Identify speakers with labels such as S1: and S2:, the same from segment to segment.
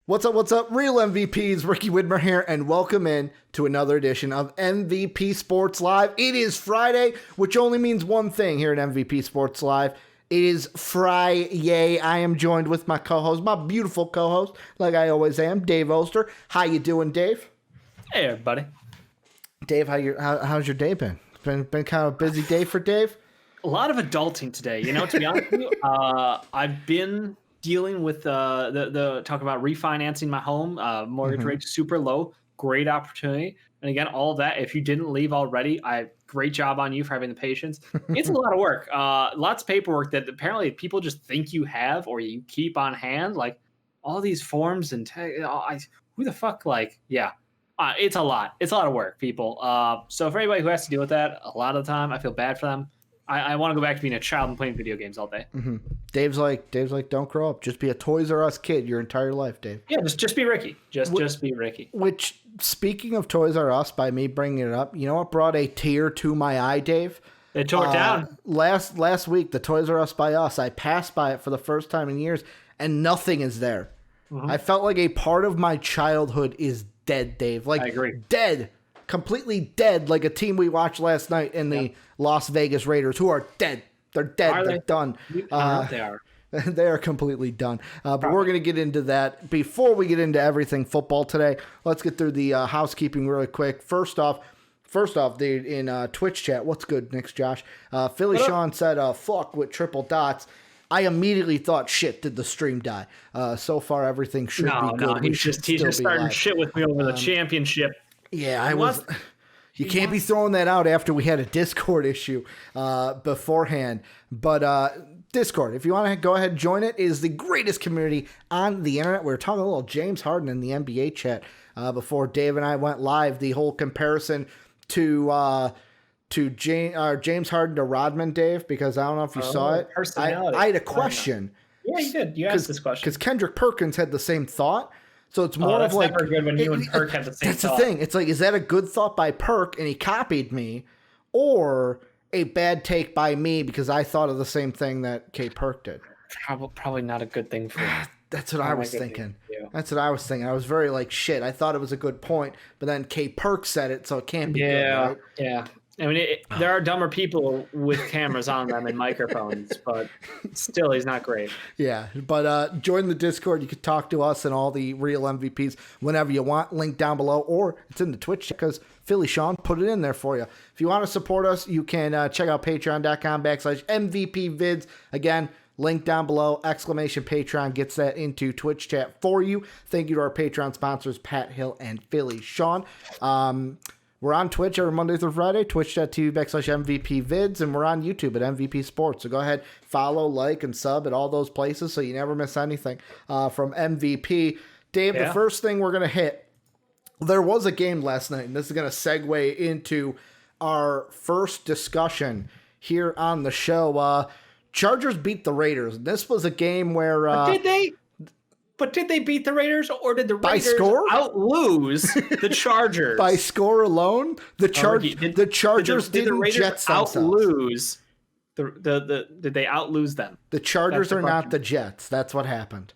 S1: What's up? What's up? Real MVPs, Ricky Widmer here, and welcome in to another edition of MVP Sports Live. It is Friday, which only means one thing here at MVP Sports Live. It is Friday. I am joined with my co-host, my beautiful co-host, like I always am, Dave Oster. How you doing, Dave?
S2: Hey, everybody.
S1: Dave, how's your day been? It's been kind of a busy day for Dave.
S2: A lot of adulting today. You know, to be honest with you, I've been dealing with the talk about refinancing my home. Mortgage rate super low. Great opportunity. And again, all of that, if you didn't leave already, great job on you for having the patience. It's a lot of work. Lots of paperwork that apparently people just think you have or you keep on hand. Like all these forms and who the fuck? It's a lot. It's a lot of work, people. So for anybody who has to deal with that, a lot of the time, I feel bad for them. I want to go back to being a child and playing video games all day.
S1: Mm-hmm. Dave's like, don't grow up. Just be a Toys R Us kid your entire life, Dave.
S2: Yeah, just be Ricky. Just be Ricky.
S1: Which, speaking of Toys R Us, by me bringing it up, you know what brought a tear to my eye, Dave?
S2: They tore it down.
S1: Last week, the Toys R Us by us, I passed by it for the first time in years, and nothing is there. Mm-hmm. I felt like a part of my childhood is dead, Dave. Like,
S2: I agree.
S1: Dead. Completely dead, like a team we watched last night in the Las Vegas Raiders, who are dead. They're dead. They're done.
S2: They are.
S1: They are completely done. But we're going to get into that. Before we get into everything football today, let's get through the housekeeping really quick. First off, in Twitch chat, what's good, Nick's Josh? Philly Sean said, fuck with triple dots. I immediately thought, shit, did the stream die? So far, everything should be good.
S2: No, he's just starting
S1: live.
S2: Shit with me over the championship.
S1: Yeah, I was. You can't be throwing that out after we had a Discord issue beforehand. But Discord, if you want to go ahead and join it, is the greatest community on the internet. We were talking a little James Harden in the NBA chat before Dave and I went live. The whole comparison to James Harden to Rodman, Dave, because I don't know if you saw it. I had a question.
S2: Yeah, you did. You asked this question.
S1: Because Kendrick Perkins had the same thought. So it's more of like,
S2: never good when you and Perk have the same
S1: that's
S2: thought.
S1: The thing. It's like, is that a good thought by Perk and he copied me, or a bad take by me because I thought of the same thing that K Perk did?
S2: Probably not a good thing for you.
S1: That's what I was thinking. That's what I was thinking. I was very like, shit, I thought it was a good point, but then K Perk said it, so it can't be good, right?
S2: Yeah. I mean, there are dumber people with cameras on them and microphones, but still, he's not great.
S1: Yeah, but join the Discord. You can talk to us and all the real MVPs whenever you want. Link down below, or it's in the Twitch because Philly Sean put it in there for you. If you want to support us, you can check out patreon.com/MVPvids. Again, link down below, ! Patreon gets that into Twitch chat for you. Thank you to our Patreon sponsors, Pat Hill and Philly Sean. We're on Twitch every Monday through Friday, twitch.tv/MVPvids, and we're on YouTube at MVP Sports. So go ahead, follow, like, and sub at all those places so you never miss anything from MVP. Dave, the first thing we're going to hit, there was a game last night, and this is going to segue into our first discussion here on the show. Chargers beat the Raiders. This was a game where...
S2: Did they? But did they beat the Raiders, or did the Raiders out-lose the Chargers?
S1: By score alone? The Chargers didn't jet themselves.
S2: Out-lose did they out-lose them?
S1: The Chargers are not the Jets. That's what happened.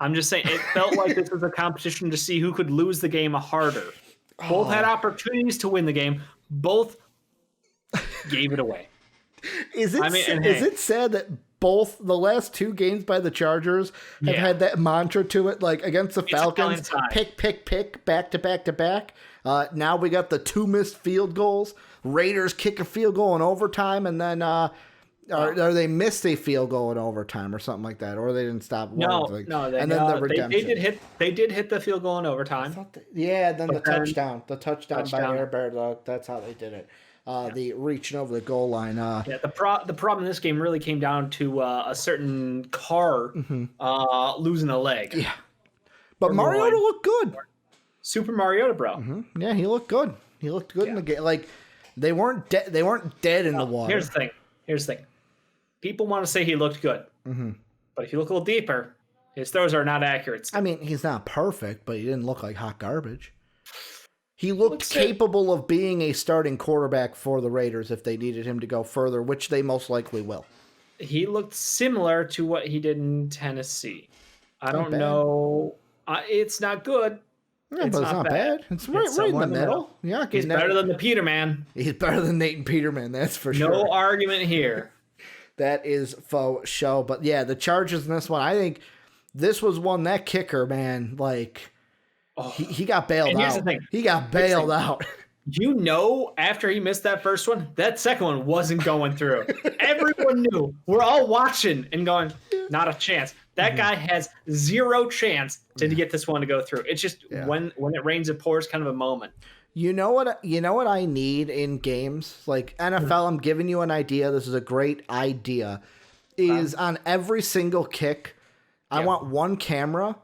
S2: I'm just saying, it felt like this was a competition to see who could lose the game harder. Both had opportunities to win the game. Both gave it away.
S1: Is it sad that both the last two games by the Chargers have had that mantra to it, like against the Falcons, pick, back to back to back. Now we got the two missed field goals. Raiders kick a field goal in overtime, and then or they missed a field goal in overtime or something like that, or they didn't stop.
S2: No, they did hit the field goal in overtime.
S1: The touchdown by Air Bear. That's how they did it. The reaching over the goal line.
S2: The problem in this game really came down to a certain Carr losing a leg.
S1: Yeah, but Mariota looked good.
S2: Super Mariota, bro.
S1: Mm-hmm. Yeah, he looked good. He looked good in the game. Like they weren't dead. They weren't dead in the water.
S2: Here's the thing. People want to say he looked good, but if you look a little deeper, his throws are not accurate.
S1: I mean, he's not perfect, but he didn't look like hot garbage. He looked capable of being a starting quarterback for the Raiders if they needed him to go further, which they most likely will.
S2: He looked similar to what he did in Tennessee. I don't know It's not good.
S1: Yeah, but it's not bad. It's right in the middle. Yeah,
S2: he's better than the Peterman.
S1: He's better than Nate and Peterman, that's for sure.
S2: No argument here.
S1: That is faux show. But yeah, the Chargers in this one, I think this was one, that kicker, man, like, he got bailed out. Here's the thing. He got bailed out.
S2: You know, after he missed that first one, that second one wasn't going through. Everyone knew. We're all watching and going, not a chance. That guy has zero chance to get this one to go through. It's just when it rains, it pours kind of a moment.
S1: You know what I need in games? Like NFL, I'm giving you an idea. This is a great idea. Is on every single kick, I want one camera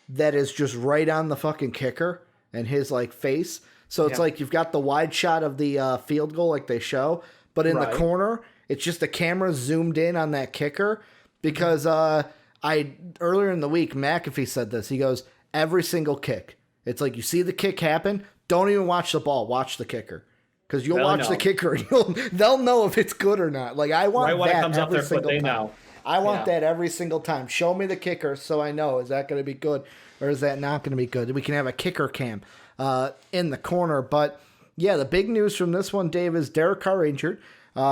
S1: that is just right on the fucking kicker and his like face. So it's like you've got the wide shot of the field goal like they show, but in the corner, it's just the camera zoomed in on that kicker because earlier in the week, McAfee said this. He goes, every single kick. It's like you see the kick happen, don't even watch the ball, watch the kicker. Because you'll watch the kicker and they'll know if it's good or not. Like I want that comes every single time. Know. I want that every single time. Show me the kicker so I know, is that going to be good or is that not going to be good? We can have a kicker cam in the corner. But yeah, the big news from this one, Dave, is Derek Carr injured.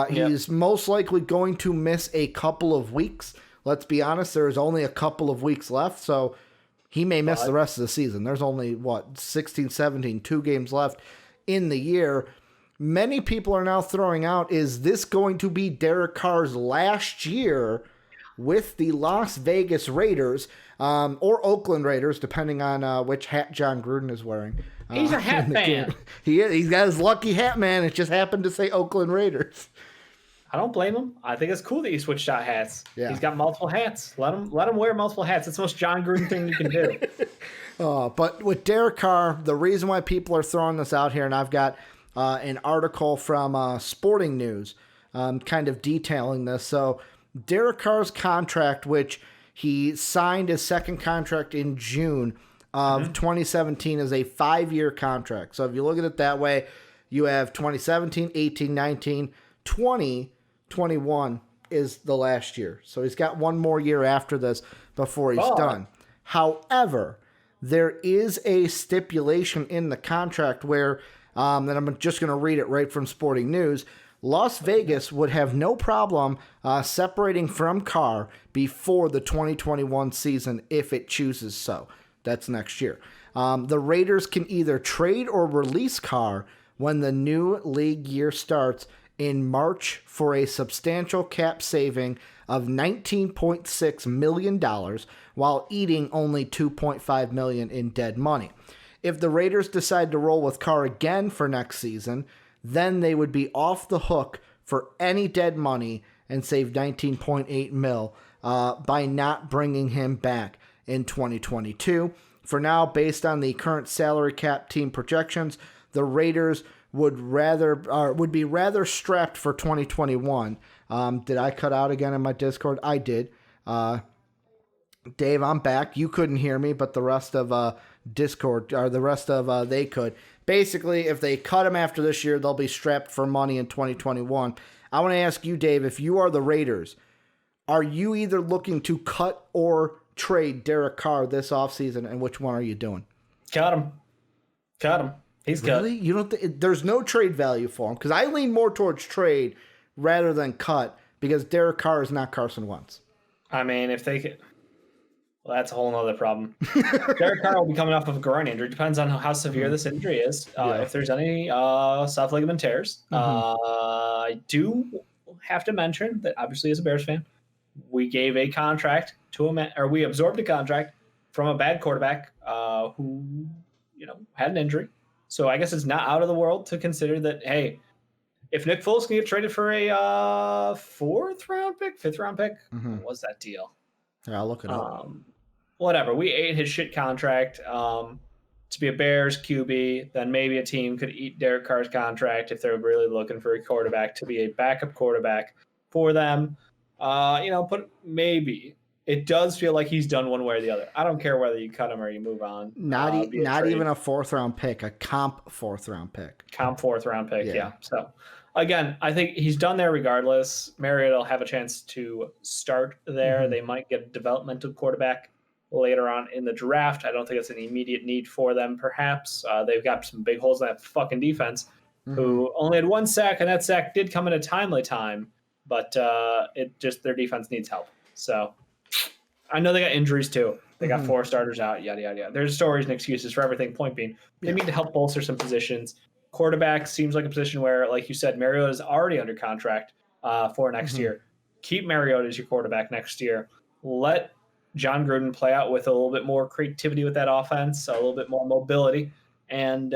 S1: He's most likely going to miss a couple of weeks. Let's be honest, there's only a couple of weeks left, so he may miss the rest of the season. There's only, 16, 17, 2 games left in the year. Many people are now throwing out, is this going to be Derek Carr's last year with the Las Vegas Raiders or Oakland Raiders, depending on which hat John Gruden is wearing.
S2: He's a hat man.
S1: He's got his lucky hat, man. It just happened to say Oakland Raiders.
S2: I don't blame him. I think it's cool that he switched out hats. Yeah. He's got multiple hats. Let him wear multiple hats. It's the most John Gruden thing you can do.
S1: But with Derek Carr, the reason why people are throwing this out here, and I've got an article from Sporting News kind of detailing this. So Derek Carr's contract, which he signed his second contract in June of 2017, is a 5-year contract. So if you look at it that way, you have 2017, 18, 19, 20, 21 is the last year. So he's got one more year after this before he's done. However, there is a stipulation in the contract where, and I'm just going to read it right from Sporting News, Las Vegas would have no problem separating from Carr before the 2021 season if it chooses so. That's next year. The Raiders can either trade or release Carr when the new league year starts in March for a substantial cap saving of $19.6 million while eating only $2.5 million in dead money. If the Raiders decide to roll with Carr again for next season, then they would be off the hook for any dead money and save $19.8 million by not bringing him back in 2022. For now, based on the current salary cap team projections, the Raiders would be rather strapped for 2021. Did I cut out again in my Discord? I did. Dave, I'm back. You couldn't hear me, but the rest of Discord, or the rest of they could. Basically, if they cut him after this year, they'll be strapped for money in 2021. I want to ask you, Dave, if you are the Raiders, are you either looking to cut or trade Derek Carr this offseason, and which one are you doing?
S2: Cut him. He's
S1: really?
S2: cut.
S1: You don't? There's no trade value for him, because I lean more towards trade rather than cut, because Derek Carr is not Carson Wentz.
S2: I mean, if they could... Well, that's a whole other problem. Derek Carr will be coming off of a groin injury. Depends on how severe this injury is. If there's any soft ligament tears. I do have to mention that, obviously, as a Bears fan, we gave a contract to we absorbed a contract from a bad quarterback who, had an injury. So I guess it's not out of the world to consider that, hey, if Nick Foles can get traded for a 4th-round pick, 5th-round pick, what was that deal?
S1: Yeah, I'll look it up.
S2: Whatever. We ate his shit contract to be a Bears QB. Then maybe a team could eat Derek Carr's contract if they're really looking for a quarterback to be a backup quarterback for them. But maybe it does feel like he's done one way or the other. I don't care whether you cut him or you move on.
S1: Not even a 4th-round pick, a comp 4th-round pick.
S2: Comp 4th-round pick, yeah. So, again, I think he's done there regardless. Mariota will have a chance to start there. They might get a developmental quarterback later on in the draft. I don't think it's an immediate need for them, perhaps. They've got some big holes in that fucking defense, who only had 1 sack, and that sack did come in a timely time, but their defense needs help. So I know they got injuries too. They got 4 starters out, yada, yada, yada. There's stories and excuses for everything. Point being, they need to help bolster some positions. Quarterback seems like a position where, like you said, Mariota is already under contract for next year. Keep Mariota as your quarterback next year. Let John Gruden play out with a little bit more creativity with that offense, a little bit more mobility, and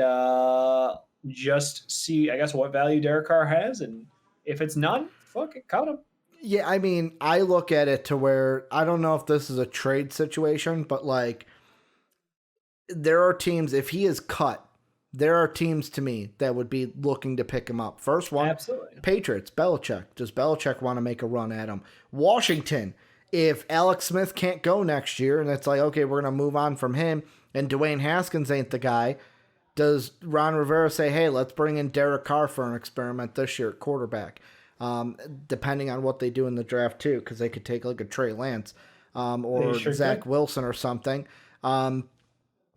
S2: just see, I guess, what value Derek Carr has. And if it's none, fuck it, cut him.
S1: Yeah, I mean, I look at it to where I don't know if this is a trade situation, but like there are teams, if he is cut, there are teams to me that would be looking to pick him up. First one,
S2: absolutely.
S1: Patriots, Belichick. Does Belichick want to make a run at him? Washington, if Alex Smith can't go next year and it's like, okay, we're going to move on from him and Dwayne Haskins ain't the guy, does Ron Rivera say, hey, let's bring in Derek Carr for an experiment this year at quarterback? Depending on what they do in the draft too, because they could take like a Trey Lance or Zach Wilson or something.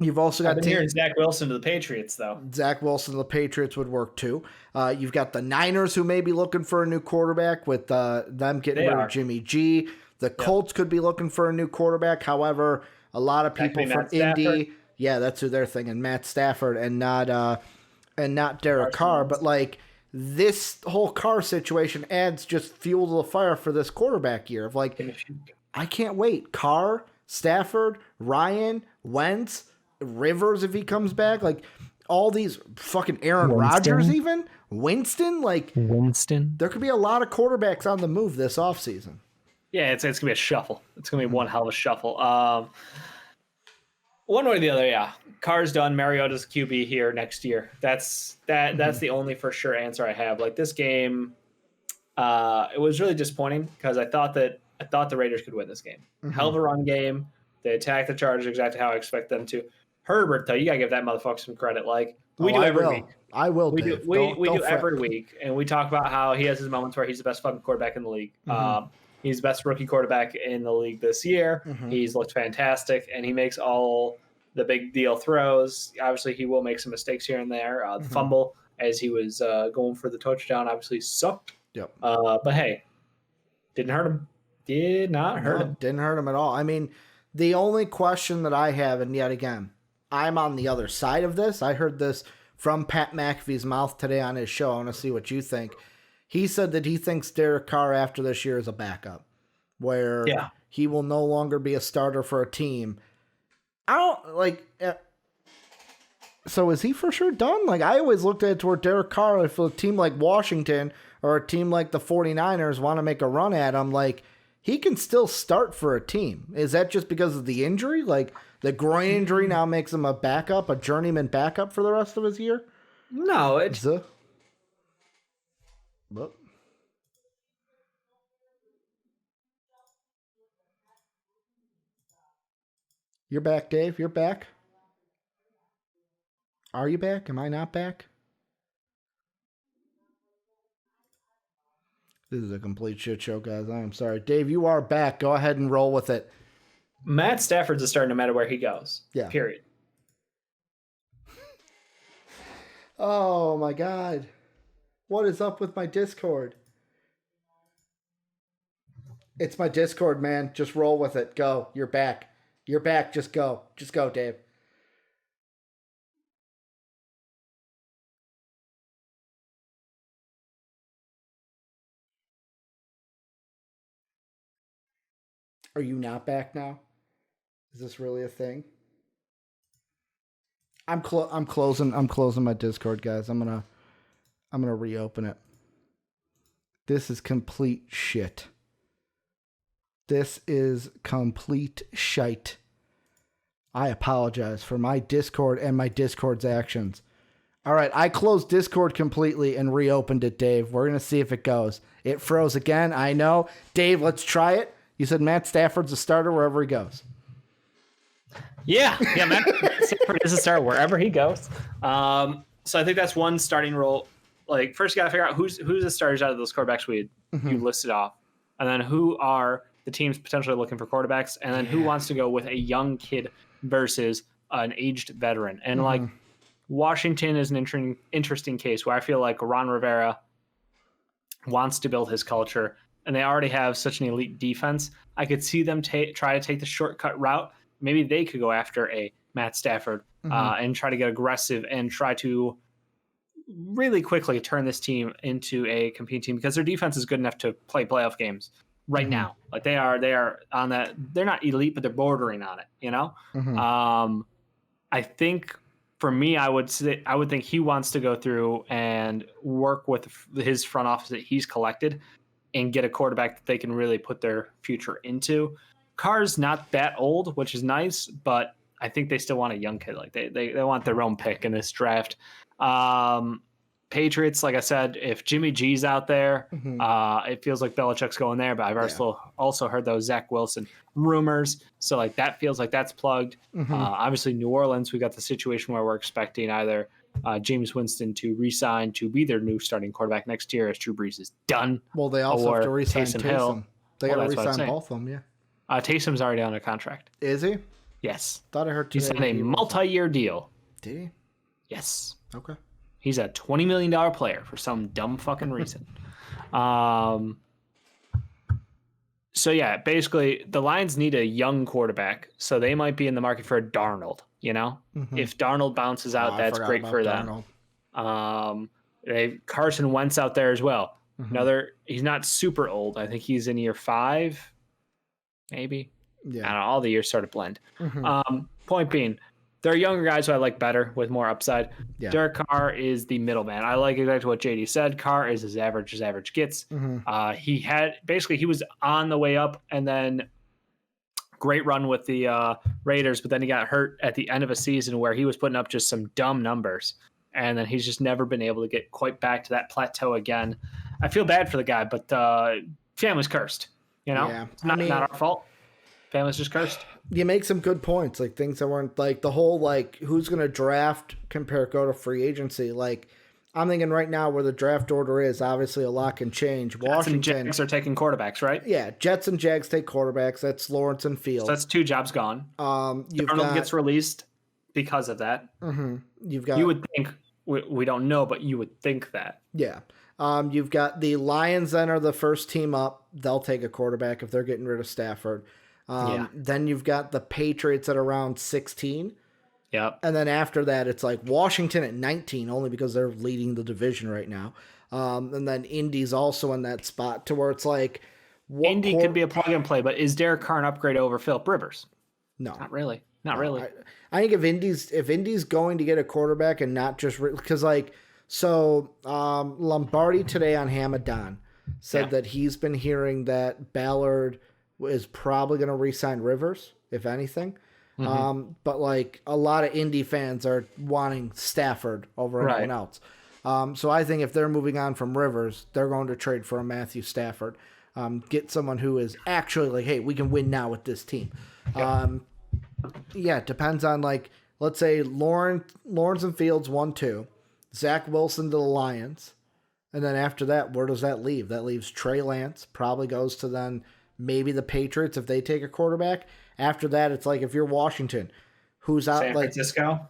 S1: You've also got
S2: hearing Zach Wilson to the Patriots, though.
S1: Zach Wilson to the Patriots would work too. You've got the Niners who may be looking for a new quarterback with them getting rid of Jimmy G. The Colts could be looking for a new quarterback. However, a lot of people from Indy, that's who they're thinking, Matt Stafford, and not Derek Carr. But like this whole Carr situation adds just fuel to the fire for this quarterback year. Of like, I can't wait. Carr, Stafford, Ryan, Wentz, Rivers if he comes back, like all these fucking Aaron Rodgers, even Winston, there could be a lot of quarterbacks on the move this offseason.
S2: Yeah, it's gonna be a shuffle. It's gonna be one hell of a shuffle. One way or the other, yeah. Carr's done. Mariota's QB here next year. That's the only for sure answer I have. Like this game, it was really disappointing because I thought the Raiders could win this game. Hell of a run game. They attacked the Chargers exactly how I expect them to. Herbert, though, you gotta give that motherfucker some credit. Like we do every week.
S1: I will.
S2: We do every week, and we talk about how he has his moments where he's the best fucking quarterback in the league. He's the best rookie quarterback in the league this year. He's looked fantastic, and he makes all the big deal throws. Obviously, he will make some mistakes here and there. The fumble as he was going for the touchdown obviously sucked.
S1: Yep.
S2: But hey, didn't hurt him. Did not hurt him.
S1: Didn't hurt him at all. I mean, the only question that I have, and yet again, I'm on the other side of this. I heard this from Pat McAfee's mouth today on his show. I want to see what you think. He said that he thinks Derek Carr after this year is a backup, where he will no longer be a starter for a team. I don't like. So is he for sure done? Like I always looked at it toward Derek Carr. If a team like Washington or a team like the 49ers want to make a run at him, like he can still start for a team. Is that just because of the injury? Like the groin injury now makes him a backup, a journeyman backup for the rest of his year?
S2: No, it's
S1: You're back, Dave. You're back. Are you back? Am I not back? This is a complete shit show, guys. I am sorry. Dave, you are back. Go ahead and roll with it.
S2: Matt Stafford's a starter no matter where he goes.
S1: Yeah.
S2: Period.
S1: Oh, my God. What is up with my Discord? It's my Discord, man. Just roll with it. Go. You're back. You're back. Just go. Just go, Dave. Are you not back now? Is this really a thing? I'm closing my Discord, guys. I'm gonna reopen it. This is complete shit. This is complete shite. I apologize for my Discord and my Discord's actions. All right, I closed Discord completely and reopened it, Dave. We're going to see if it goes. It froze again, I know. Dave, let's try it. You said Matt Stafford's a starter wherever he goes.
S2: Yeah, Matt Stafford is a starter wherever he goes. So I think that's one starting role. Like, first you got to figure out who's the starters out of those quarterbacks you listed off. And then who are the team's potentially looking for quarterbacks, and then who wants to go with a young kid versus an aged veteran. And like Washington is an interesting case where I feel like Ron Rivera wants to build his culture, and they already have such an elite defense. I could see them try to take the shortcut route. Maybe they could go after a Matt Stafford and try to get aggressive and try to really quickly turn this team into a competing team, because their defense is good enough to play playoff games right now. Like they are on that. They're not elite, but they're bordering on it, you know? I think for me, I would think he wants to go through and work with his front office that he's collected and get a quarterback that they can really put their future into. Carr's not that old, which is nice, but I think they still want a young kid. Like they want their own pick in this draft. Patriots, like I said, if Jimmy G's out there, it feels like Belichick's going there. But I've also heard those Zach Wilson rumors, so like that feels like that's plugged. Obviously, New Orleans, we got the situation where we're expecting either James Winston to re-sign to be their new starting quarterback next year as Drew Brees is done.
S1: Well, they also have to re-sign Taysom.
S2: Hill.
S1: They got to re-sign both of them. Yeah.
S2: Taysom's already on a contract.
S1: Is he?
S2: Yes.
S1: Thought I heard
S2: he signed a multi-year deal.
S1: Did he?
S2: Yes.
S1: Okay.
S2: He's a $20 million player for some dumb fucking reason. So yeah, basically the Lions need a young quarterback, so they might be in the market for a Darnold. You know, if Darnold bounces out, that's great for them. They have Carson Wentz out there as well. He's not super old. I think he's in year 5, maybe. Yeah, I don't know, all the years sort of blend. Point being, there are younger guys who I like better with more upside. Yeah. Derek Carr is the middleman. I like exactly what JD said. Carr is as average gets. He was on the way up, and then great run with the Raiders, but then he got hurt at the end of a season where he was putting up just some dumb numbers, and then he's just never been able to get quite back to that plateau again. I feel bad for the guy, but family's cursed. You know, it's not our fault. Family's just cursed.
S1: You make some good points, like things that weren't like the whole like who's going to draft go to free agency. Like I'm thinking right now where the draft order is, obviously a lot can change. Washington,
S2: Jets and Jags are taking quarterbacks, right?
S1: Yeah, Jets and Jags take quarterbacks. That's Lawrence and Fields.
S2: So that's 2 jobs gone. Darnold gets released because of that. You would think, we don't know, but you would think that.
S1: Yeah. You've got the Lions then are the first team up. They'll take a quarterback if they're getting rid of Stafford. Then you've got the Patriots at around 16.
S2: Yep.
S1: And then after that, it's like Washington at 19, only because they're leading the division right now. And then Indy's also in that spot to where it's like...
S2: Indy could be a plug and play, but is Derek Carr an upgrade over Philip Rivers?
S1: No.
S2: Not really. Not really.
S1: I think if Indy's going to get a quarterback and not just... Because Lombardi today on Hamadan said that he's been hearing that Ballard is probably going to re-sign Rivers, if anything. But like a lot of Indy fans are wanting Stafford over anyone else. So I think if they're moving on from Rivers, they're going to trade for a Matthew Stafford. Get someone who is actually like, hey, we can win now with this team. It depends on like, let's say Lawrence and Fields 1-2, Zach Wilson to the Lions. And then after that, where does that leave? That leaves Trey Lance, probably goes to then maybe the Patriots if they take a quarterback. After that, it's like if you're Washington, who's out
S2: San Francisco?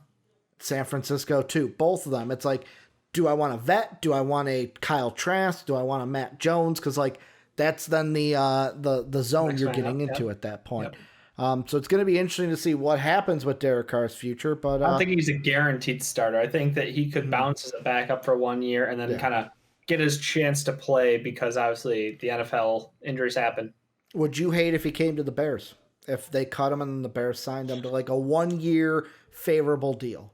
S1: San Francisco too. Both of them. It's like, do I want a vet? Do I want a Kyle Trask? Do I want a Matt Jones? Because like that's then the zone you're getting into at that point. So it's going to be interesting to see what happens with Derek Carr's future. But
S2: I don't think he's a guaranteed starter. I think that he could bounce as a backup for 1 year and then kind of get his chance to play because obviously the NFL injuries happen.
S1: Would you hate if he came to the Bears? If they cut him and the Bears signed him to like a 1 year favorable deal?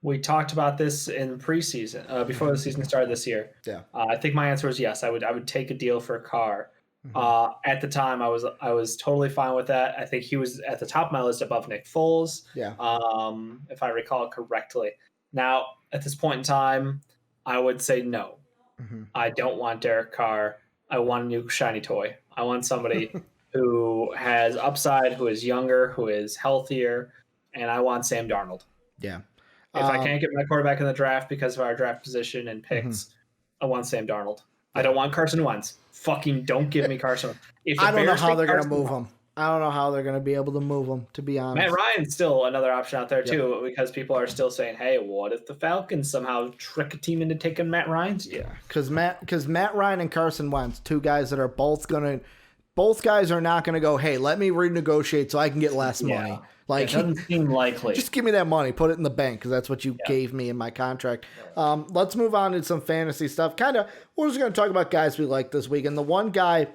S2: We talked about this in preseason, before the season started this year.
S1: Yeah.
S2: I think my answer was yes. I would take a deal for Carr. At the time, I was totally fine with that. I think he was at the top of my list above Nick Foles.
S1: Yeah.
S2: If I recall correctly. Now, at this point in time, I would say no. I don't want Derek Carr. I want a new shiny toy. I want somebody who has upside, who is younger, who is healthier, and I want Sam Darnold.
S1: Yeah.
S2: If I can't get my quarterback in the draft because of our draft position and picks, I want Sam Darnold. I don't want Carson Wentz. Fucking don't give me Carson Wentz. If the
S1: I don't know
S2: Bears
S1: how
S2: take
S1: they're going to
S2: Carson
S1: move
S2: Wentz-
S1: him. I don't know how they're going to be able to move him, to be honest.
S2: Matt Ryan's still another option out there too, because people are still saying, "Hey, what if the Falcons somehow trick a team into taking Matt Ryan's?"
S1: Yeah, because Matt Ryan and Carson Wentz, two guys that are both guys are not gonna go, hey, let me renegotiate so I can get less money. Like,
S2: it doesn't seem likely.
S1: Just give me that money, put it in the bank, because that's what you gave me in my contract. Let's move on to some fantasy stuff. We're just gonna talk about guys we like this week, and the one guy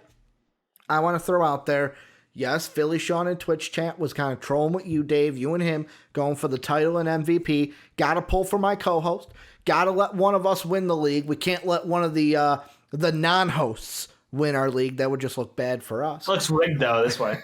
S1: I want to throw out there. Yes, Philly Sean in Twitch chat was kind of trolling with you, Dave. You and him going for the title and MVP. Got to pull for my co-host. Got to let one of us win the league. We can't let one of the non-hosts win our league. That would just look bad for us.
S2: Looks rigged though this way.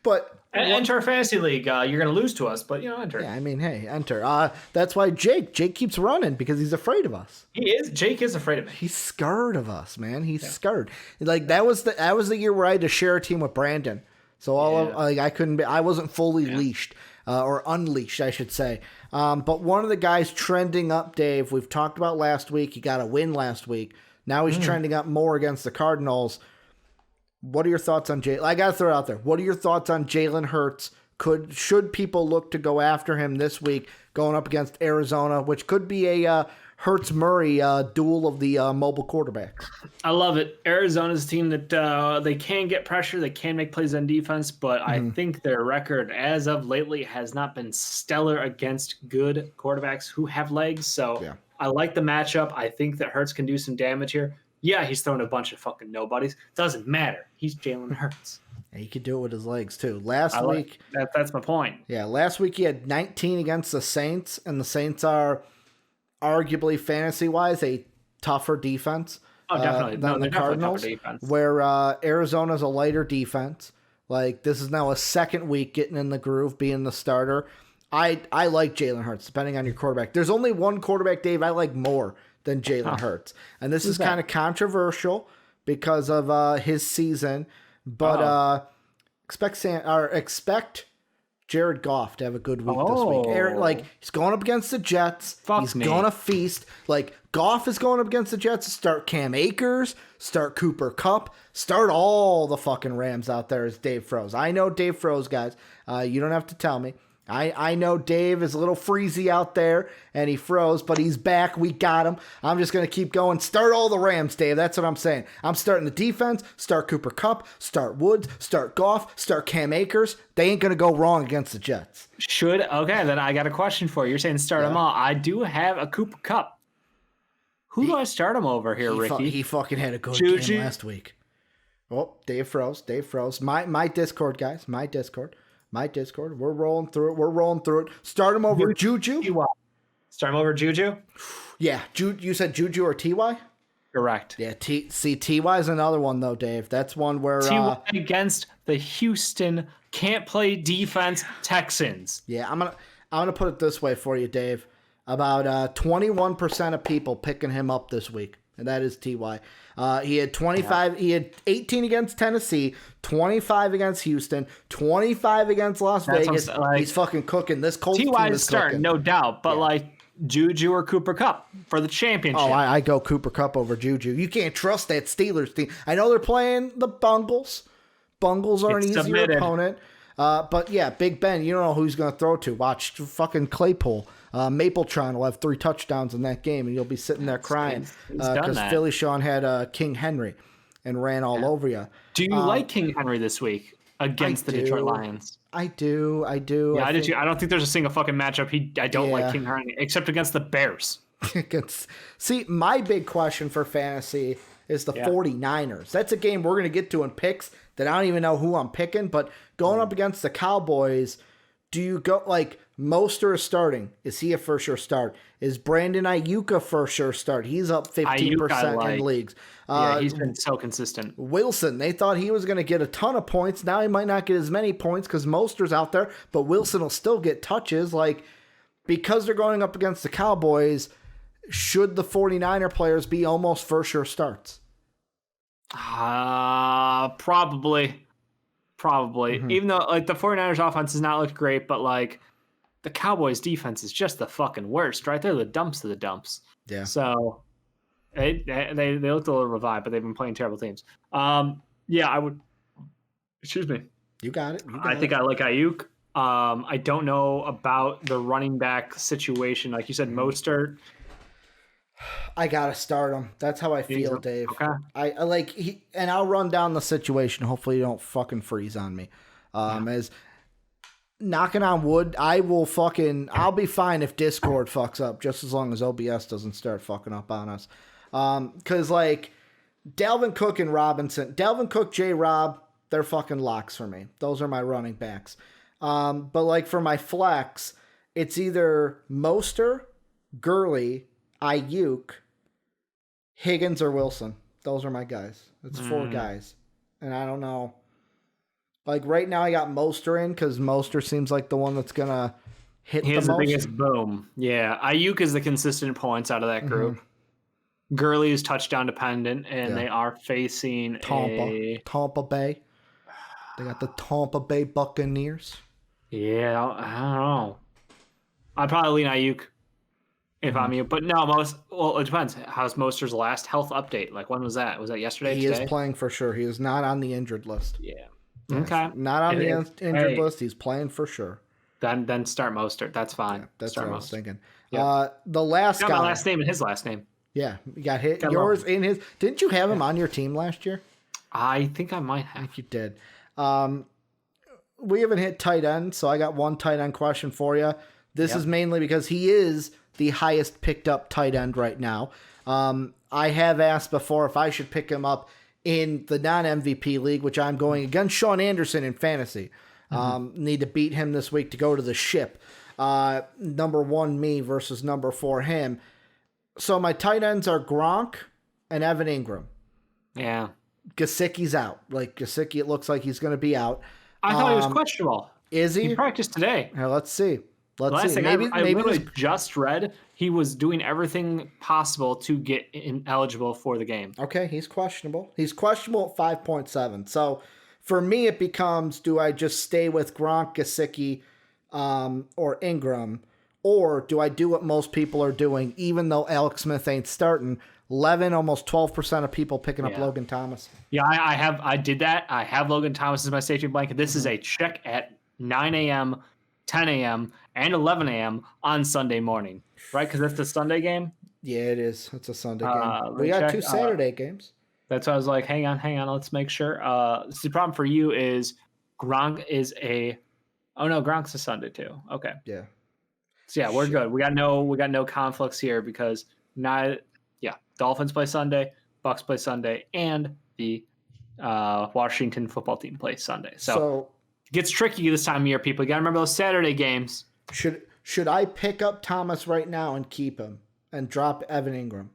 S1: But
S2: enter our fantasy league. You're gonna lose to us, but enter.
S1: Yeah, I mean, hey, enter. That's why Jake keeps running, because he's afraid of us.
S2: Jake is afraid of me.
S1: He's scared of us, man. He's scared. Like that was the year where I had to share a team with Brandon. So I wasn't fully leashed or unleashed, I should say. But one of the guys trending up, Dave, we've talked about last week. He got a win last week. Now he's trending up more against the Cardinals. What are your thoughts on Jalen? I got to throw it out there. What are your thoughts on Jalen Hurts? Should people look to go after him this week, going up against Arizona, which could be a Hurts-Murray duel of the mobile quarterbacks?
S2: I love it. Arizona's a team that they can get pressure, they can make plays on defense, but I think their record as of lately has not been stellar against good quarterbacks who have legs. So I like the matchup. I think that Hurts can do some damage here. Yeah, he's throwing a bunch of fucking nobodies. Doesn't matter. He's Jalen Hurts.
S1: And he could do it with his legs, too. Last week...
S2: That's my point.
S1: Yeah, last week he had 19 against the Saints, and the Saints are arguably, fantasy-wise, a tougher defense
S2: definitely.
S1: than the Cardinals, where Arizona's a lighter defense. Like, this is now a second week getting in the groove, being the starter. I like Jalen Hurts, depending on your quarterback. There's only one quarterback, Dave, I like more than Jalen Hurts. And this is kind of controversial because of his season, but expect Jared Goff to have a good week this week. He's going up against the Jets. He's going to feast. Like, Goff is going up against the Jets. Start Cam Akers. Start Cooper Kupp. Start all the fucking Rams out there, as Dave froze. I know Dave froze, guys. You don't have to tell me. I know Dave is a little freezy out there, and he froze, but he's back. We got him. I'm just going to keep going. Start all the Rams, Dave. That's what I'm saying. I'm starting the defense. Start Cooper Kupp. Start Woods. Start Goff. Start Cam Akers. They ain't going to go wrong against the Jets.
S2: Okay, then I got a question for you. You're saying start them all. I do have a Cooper Kupp. Who do I start him over here, Ricky?
S1: He fucking had a good game last week. Oh, Dave froze. My Discord, guys. My Discord. We're rolling through it. Start him over Juju.
S2: Start him over Juju?
S1: Yeah. You said Juju or Ty?
S2: Correct.
S1: Yeah. Ty is another one, though, Dave. That's one where
S2: Ty against the Houston can't play defense Texans.
S1: Yeah, I'm gonna put it this way for you, Dave. About 21% of people picking him up this week, and that is Ty. He had 25. Yeah. He had 18 against Tennessee, 25 against Houston, 25 against Las Vegas. He's fucking cooking. This Colts team is
S2: starting, no doubt. But Juju or Cooper Kupp for the championship.
S1: Oh, I go Cooper Kupp over Juju. You can't trust that Steelers team. I know they're playing the Bungles. Bungles are an easier opponent. But yeah, Big Ben, you don't know who he's going to throw to. Watch fucking Claypool. Mapletron will have 3 touchdowns in that game, and you'll be sitting there crying because Philly Sean had King Henry and ran all over you.
S2: Do you like King Henry this week against the Detroit Lions?
S1: I do.
S2: Yeah, I do. I don't think there's a single fucking matchup I don't like King Henry except against the Bears.
S1: See, my big question for fantasy is the 49ers. That's a game we're going to get to in picks that I don't even know who I'm picking, but going up against the Cowboys, do you go Mostert is starting? Is he a for sure start? Is Brandon Ayuk a for sure start? He's up 15% in leagues.
S2: He's been so consistent.
S1: Wilson, they thought he was going to get a ton of points. Now he might not get as many points because Mostert's out there, but Wilson will still get touches. Because they're going up against the Cowboys, should the 49er players be almost for sure starts?
S2: Probably. Mm-hmm. Even though the 49ers offense has not looked great, but the Cowboys defense is just the fucking worst, right? They're the dumps of the dumps.
S1: Yeah.
S2: So They looked a little revived, but they've been playing terrible teams. Yeah, I would. Excuse me.
S1: You got it.
S2: I think I like Ayuk. I don't know about the running back situation. Like you said, Mostert.
S1: I gotta start him. That's how I feel, Dave.
S2: Okay.
S1: I like and I'll run down the situation. Hopefully, you don't fucking freeze on me. As knocking on wood, I'll be fine if Discord fucks up, just as long as OBS doesn't start fucking up on us. Because like Dalvin Cook and Robinson, Dalvin Cook, J. Rob, they're fucking locks for me. Those are my running backs. But like for my flex, it's either Moster, Gurley, Ayuk, Higgins, or Wilson. Those are my guys. It's 4 guys. And I don't know. Like right now I got Moster in because Moster seems like the one that's going to hit the most.
S2: The biggest boom. Yeah. Ayuk is the consistent points out of that group. Gurley is touchdown dependent, and they are facing
S1: Tampa Bay. They got the Tampa Bay Buccaneers.
S2: Yeah, I don't know. I'd probably lean Ayuk if I'm you. But no, it depends. How's Moster's last health update? Like, when was that? Was that yesterday?
S1: He is playing for sure. He is not on the injured list.
S2: Yeah.
S1: Yes.
S2: Okay.
S1: Not on the injured list. He's playing for sure.
S2: Then start Mostert. That's fine.
S1: Yeah, that's what I was thinking.
S2: Yeah.
S1: The last guy.
S2: My last name and his last name.
S1: Yeah, you got hit. Yours in his. Didn't you have him on your team last year?
S2: I think I might have.
S1: I think you did. We haven't hit tight end, so I got one tight end question for you. This is mainly because he is the highest picked up tight end right now. I have asked before if I should pick him up in the non-MVP league, which I'm going against Sean Anderson in fantasy. Need to beat him this week to go to the ship. Number 1 me versus number 4 him. So my tight ends are Gronk and Evan Ingram.
S2: Yeah.
S1: Gesicki's out. Like Gesicki, it looks like he's going to be out.
S2: I thought he was questionable.
S1: Is he?
S2: He practiced today.
S1: Here, let's see. Let's see.
S2: Maybe I literally just read he was doing everything possible to get eligible for the game.
S1: Okay, he's questionable. He's questionable at 5.7. So for me, it becomes: do I just stay with Gronk, Gesicki, or Ingram, or do I do what most people are doing, even though Alex Smith ain't starting? 11, almost 12% of people picking up Logan Thomas.
S2: Yeah, I did that. I have Logan Thomas as my safety blanket. This is a check at 9 a.m., 10 a.m., and 11 a.m. on Sunday morning, right? Because that's the Sunday game?
S1: Yeah, it is. It's a Sunday game. We got 2 Saturday games.
S2: That's why I was like, hang on, let's make sure. The problem for you is Gronk is Gronk's a Sunday too. Okay.
S1: Yeah.
S2: So yeah, we're good. We got no conflicts here because Dolphins play Sunday, Bucks play Sunday, and the Washington football team plays Sunday. So it gets tricky this time of year, people. You got to remember those Saturday games.
S1: Should I pick up Thomas right now and keep him and drop Evan Ingram?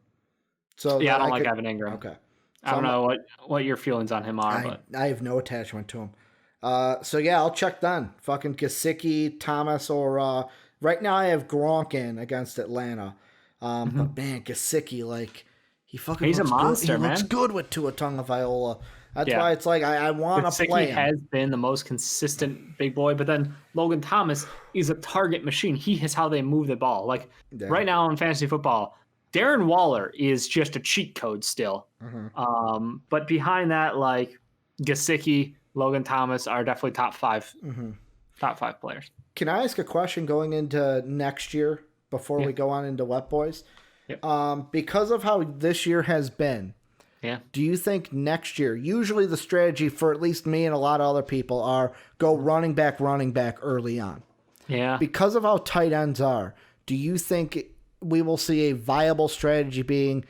S1: So
S2: yeah, I don't like Evan Ingram.
S1: Okay. So
S2: I don't know what your feelings on him are, but
S1: I have no attachment to him. So yeah, I'll check then. Fucking Gesicki, Thomas, or right now I have Gronk in against Atlanta. But man, Gesicki, like he's
S2: a monster, man.
S1: He looks good with Tua Tagovailoa. That's why it's like I want to play him.
S2: Has been the most consistent big boy, but then Logan Thomas is a target machine. He is how they move the ball. Like right now in fantasy football, Darren Waller is just a cheat code still. But behind that, like Gesicki, Logan Thomas are definitely top five players.
S1: Can I ask a question going into next year before we go on into Wet Boys? Yep. Because of how this year has been, do you think next year, usually the strategy for at least me and a lot of other people are go running back early on?
S2: Yeah.
S1: Because of how tight ends are, do you think we will see a viable strategy being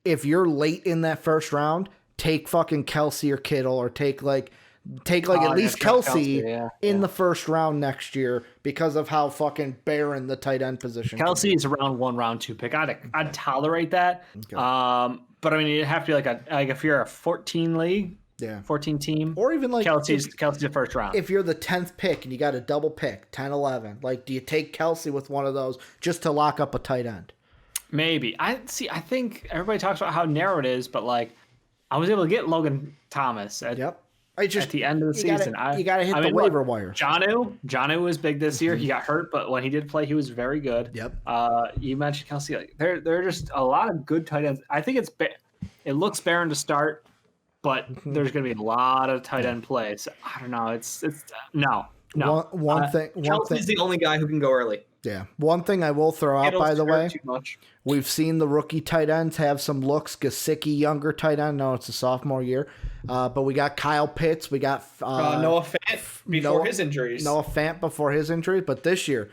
S1: if you're late in that first round, take fucking Kelsey or Kittle or take at least Kelsey in the first round next year because of how fucking barren the tight end position.
S2: Kelsey is a round 1, round 2 pick. I'd tolerate that. Okay. But I mean, it'd have to be like if you're a 14 league, 14 team,
S1: or even like
S2: Kelsey's the first round.
S1: If you're the 10th pick and you got a double pick, 10, 11, like do you take Kelsey with one of those just to lock up a tight end?
S2: Maybe. I think everybody talks about how narrow it is, but like I was able to get Logan Thomas at at the end of the season.
S1: You got to hit the waiver wire.
S2: Jonnu was big this year. He got hurt, but when he did play, he was very good.
S1: Yep.
S2: You mentioned Kelsey. Like, there are just a lot of good tight ends. I think it looks barren to start, but there's going to be a lot of tight end plays. I don't know. It's no.
S1: One thing.
S3: Kelsey's the only guy who can go early.
S1: Yeah. One thing I will throw out, by the way, we've seen the rookie tight ends have some looks. Gesicki, younger tight end. No, it's a sophomore year. But we got Kyle Pitts. We got
S3: Noah Fant before his injuries.
S1: Noah Fant before his injury. But this year,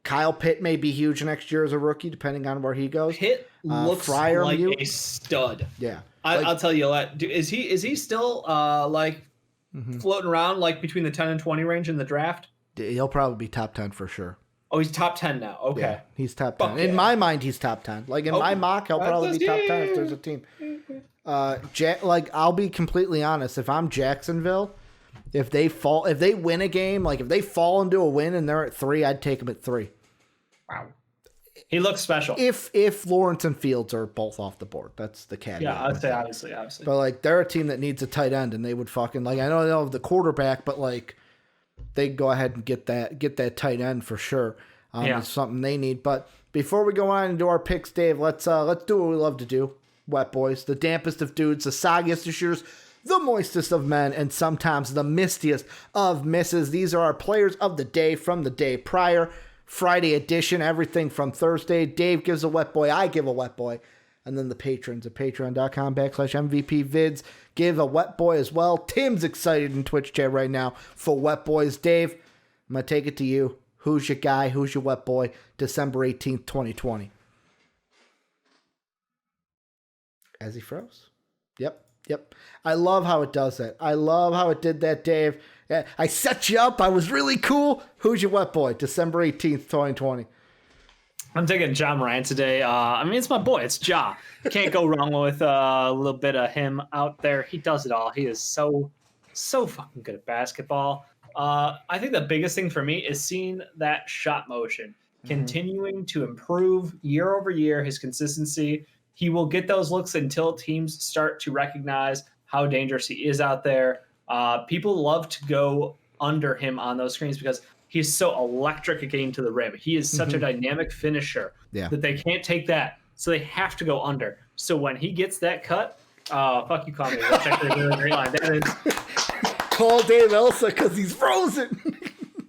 S1: Kyle Pitt may be huge next year as a rookie, depending on where he goes.
S3: Pitt looks like a stud.
S1: Yeah.
S3: I'll tell you that. Is he still floating around like between the 10 and 20 range in the draft?
S1: He'll probably be top 10 for sure.
S3: Oh, he's top 10 now. Okay.
S1: Yeah, he's top 10. In my mind, he's top 10. Like, in my mock, he'll probably be top 10 if there's a team. I'll be completely honest. If I'm Jacksonville, if they win a game, like if they fall into a win and they're at 3, I'd take them at 3.
S3: Wow. He looks special.
S1: If Lawrence and Fields are both off the board, that's the caveat.
S2: Yeah, I'd say obviously.
S1: But like, they're a team that needs a tight end, and they would fucking I know they don't have the quarterback, but like, they go ahead and get that tight end for sure. It's something they need. But before we go on and do our picks, Dave, let's do what we love to do. Wet boys, the dampest of dudes, the soggiest of shooters, the moistest of men, and sometimes the mistiest of misses. These are our players of the day from the day prior. Friday edition, everything from Thursday. Dave gives a wet boy, I give a wet boy. And then the patrons at patreon.com/MVPvids give a wet boy as well. Tim's excited in Twitch chat right now for wet boys. Dave, I'm going to take it to you. Who's your guy? Who's your wet boy? December 18th, 2020. As he froze. Yep. I love how it does that. I love how it did that, Dave. I set you up. I was really cool. Who's your wet boy? December 18th, 2020.
S2: I'm taking Ja Morant today. It's my boy. It's Ja. Can't go wrong with a little bit of him out there. He does it all. He is so fucking good at basketball. I think the biggest thing for me is seeing that shot motion continuing to improve year over year, his consistency. He will get those looks until teams start to recognize how dangerous he is out there. People love to go under him on those screens because he's so electric at getting to the rim. He is such a dynamic finisher that they can't take that. So they have to go under. So when he gets that cut, fuck you, call me. That's actually a really great line. That is,
S1: call Dave Elsa because he's frozen.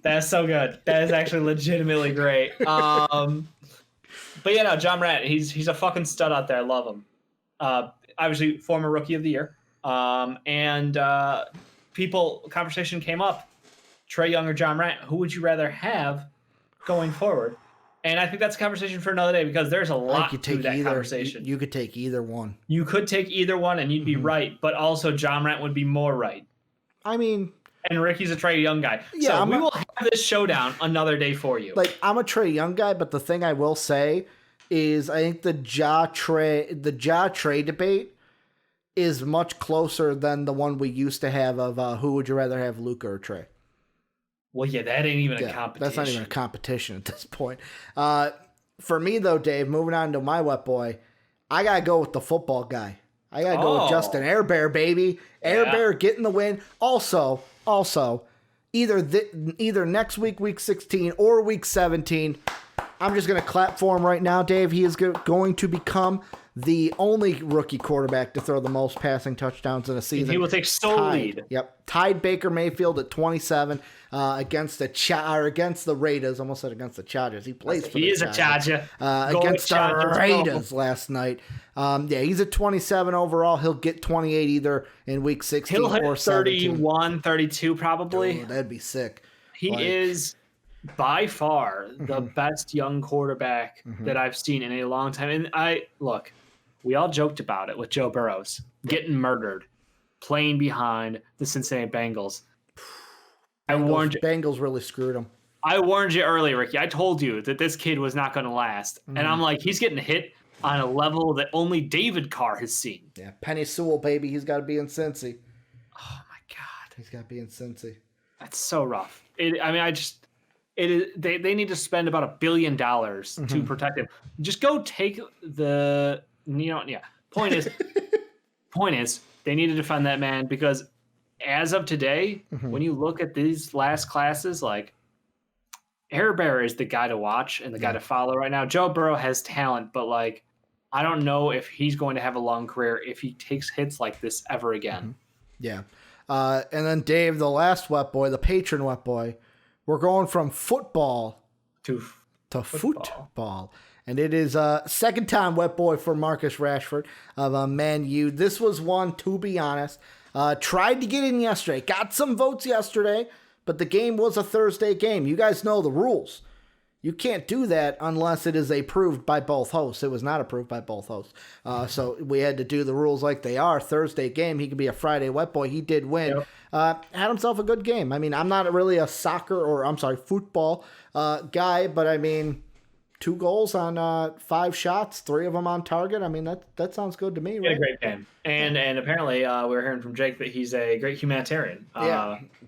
S2: That's so good. That is actually legitimately great. But yeah, no, Ja Morant, he's a fucking stud out there. I love him. Obviously, former Rookie of the Year. Conversation came up. Trae Young or Ja Morant, who would you rather have going forward? And I think that's a conversation for another day because there's a lot to that conversation.
S1: You could take either one.
S2: You could take either one and you'd be right, but also Ja Morant would be more right.
S1: I mean...
S2: And Ricky's a Trae Young guy. Yeah, so we will have this showdown another day for you.
S1: Like, I'm a Trae Young guy, but the thing I will say is I think the Ja Trae debate is much closer than the one we used to have of who would you rather have, Luka or Trae?
S2: Well, yeah, that ain't even a competition.
S1: That's not even a competition at this point. For me, though, Dave, moving on to my wet boy, I got to go with the football guy. I got to go with Justin Air Bear, baby. Air Bear getting the win. Also, either next week, week 16, or week 17, I'm just going to clap for him right now, Dave. He is going to become the only rookie quarterback to throw the most passing touchdowns in a season.
S2: He will take sole lead.
S1: Yep. Tied Baker Mayfield at 27 against the Raiders. Almost said against the Chargers. He plays for the Chargers. He is a Charger. Against the Raiders last night. He's at 27 overall. He'll get 28 either in week 16 or 17.
S2: 31, 32 probably.
S1: Oh, that'd be sick.
S2: He is by far the best young quarterback that I've seen in a long time. And we all joked about it with Joe Burrows getting murdered, playing behind the Cincinnati Bengals.
S1: Bengals really screwed him.
S2: I warned you early, Ricky. I told you that this kid was not going to last. And I'm like, he's getting hit on a level that only David Carr has seen.
S1: Yeah, Penny Sewell, baby. He's got to be in Cincy.
S2: Oh, my God.
S1: He's got to be in Cincy.
S2: That's so rough. They need to spend about $1 billion to protect him. Just go take Point is, they need to defend that man because as of today, when you look at these last classes, like Air Bear is the guy to watch and the guy to follow right now. Joe Burrow has talent, but like I don't know if he's going to have a long career if he takes hits like this ever again.
S1: Yeah. And then Dave, the last wet boy, the patron wet boy, we're going from football
S2: To
S1: football. And it is second time wet boy for Marcus Rashford of Man U. This was one, to be honest, tried to get in yesterday. Got some votes yesterday, but the game was a Thursday game. You guys know the rules. You can't do that unless it is approved by both hosts. It was not approved by both hosts. So we had to do the rules like they are. Thursday game, he could be a Friday wet boy. He did win. Yep. Had himself a good game. I mean, I'm not really a football guy, but I mean, 2 goals on 5 shots, 3 of them on target. I mean, that sounds good to me, right?
S2: A great game. And apparently we're hearing from Jake that he's a great humanitarian.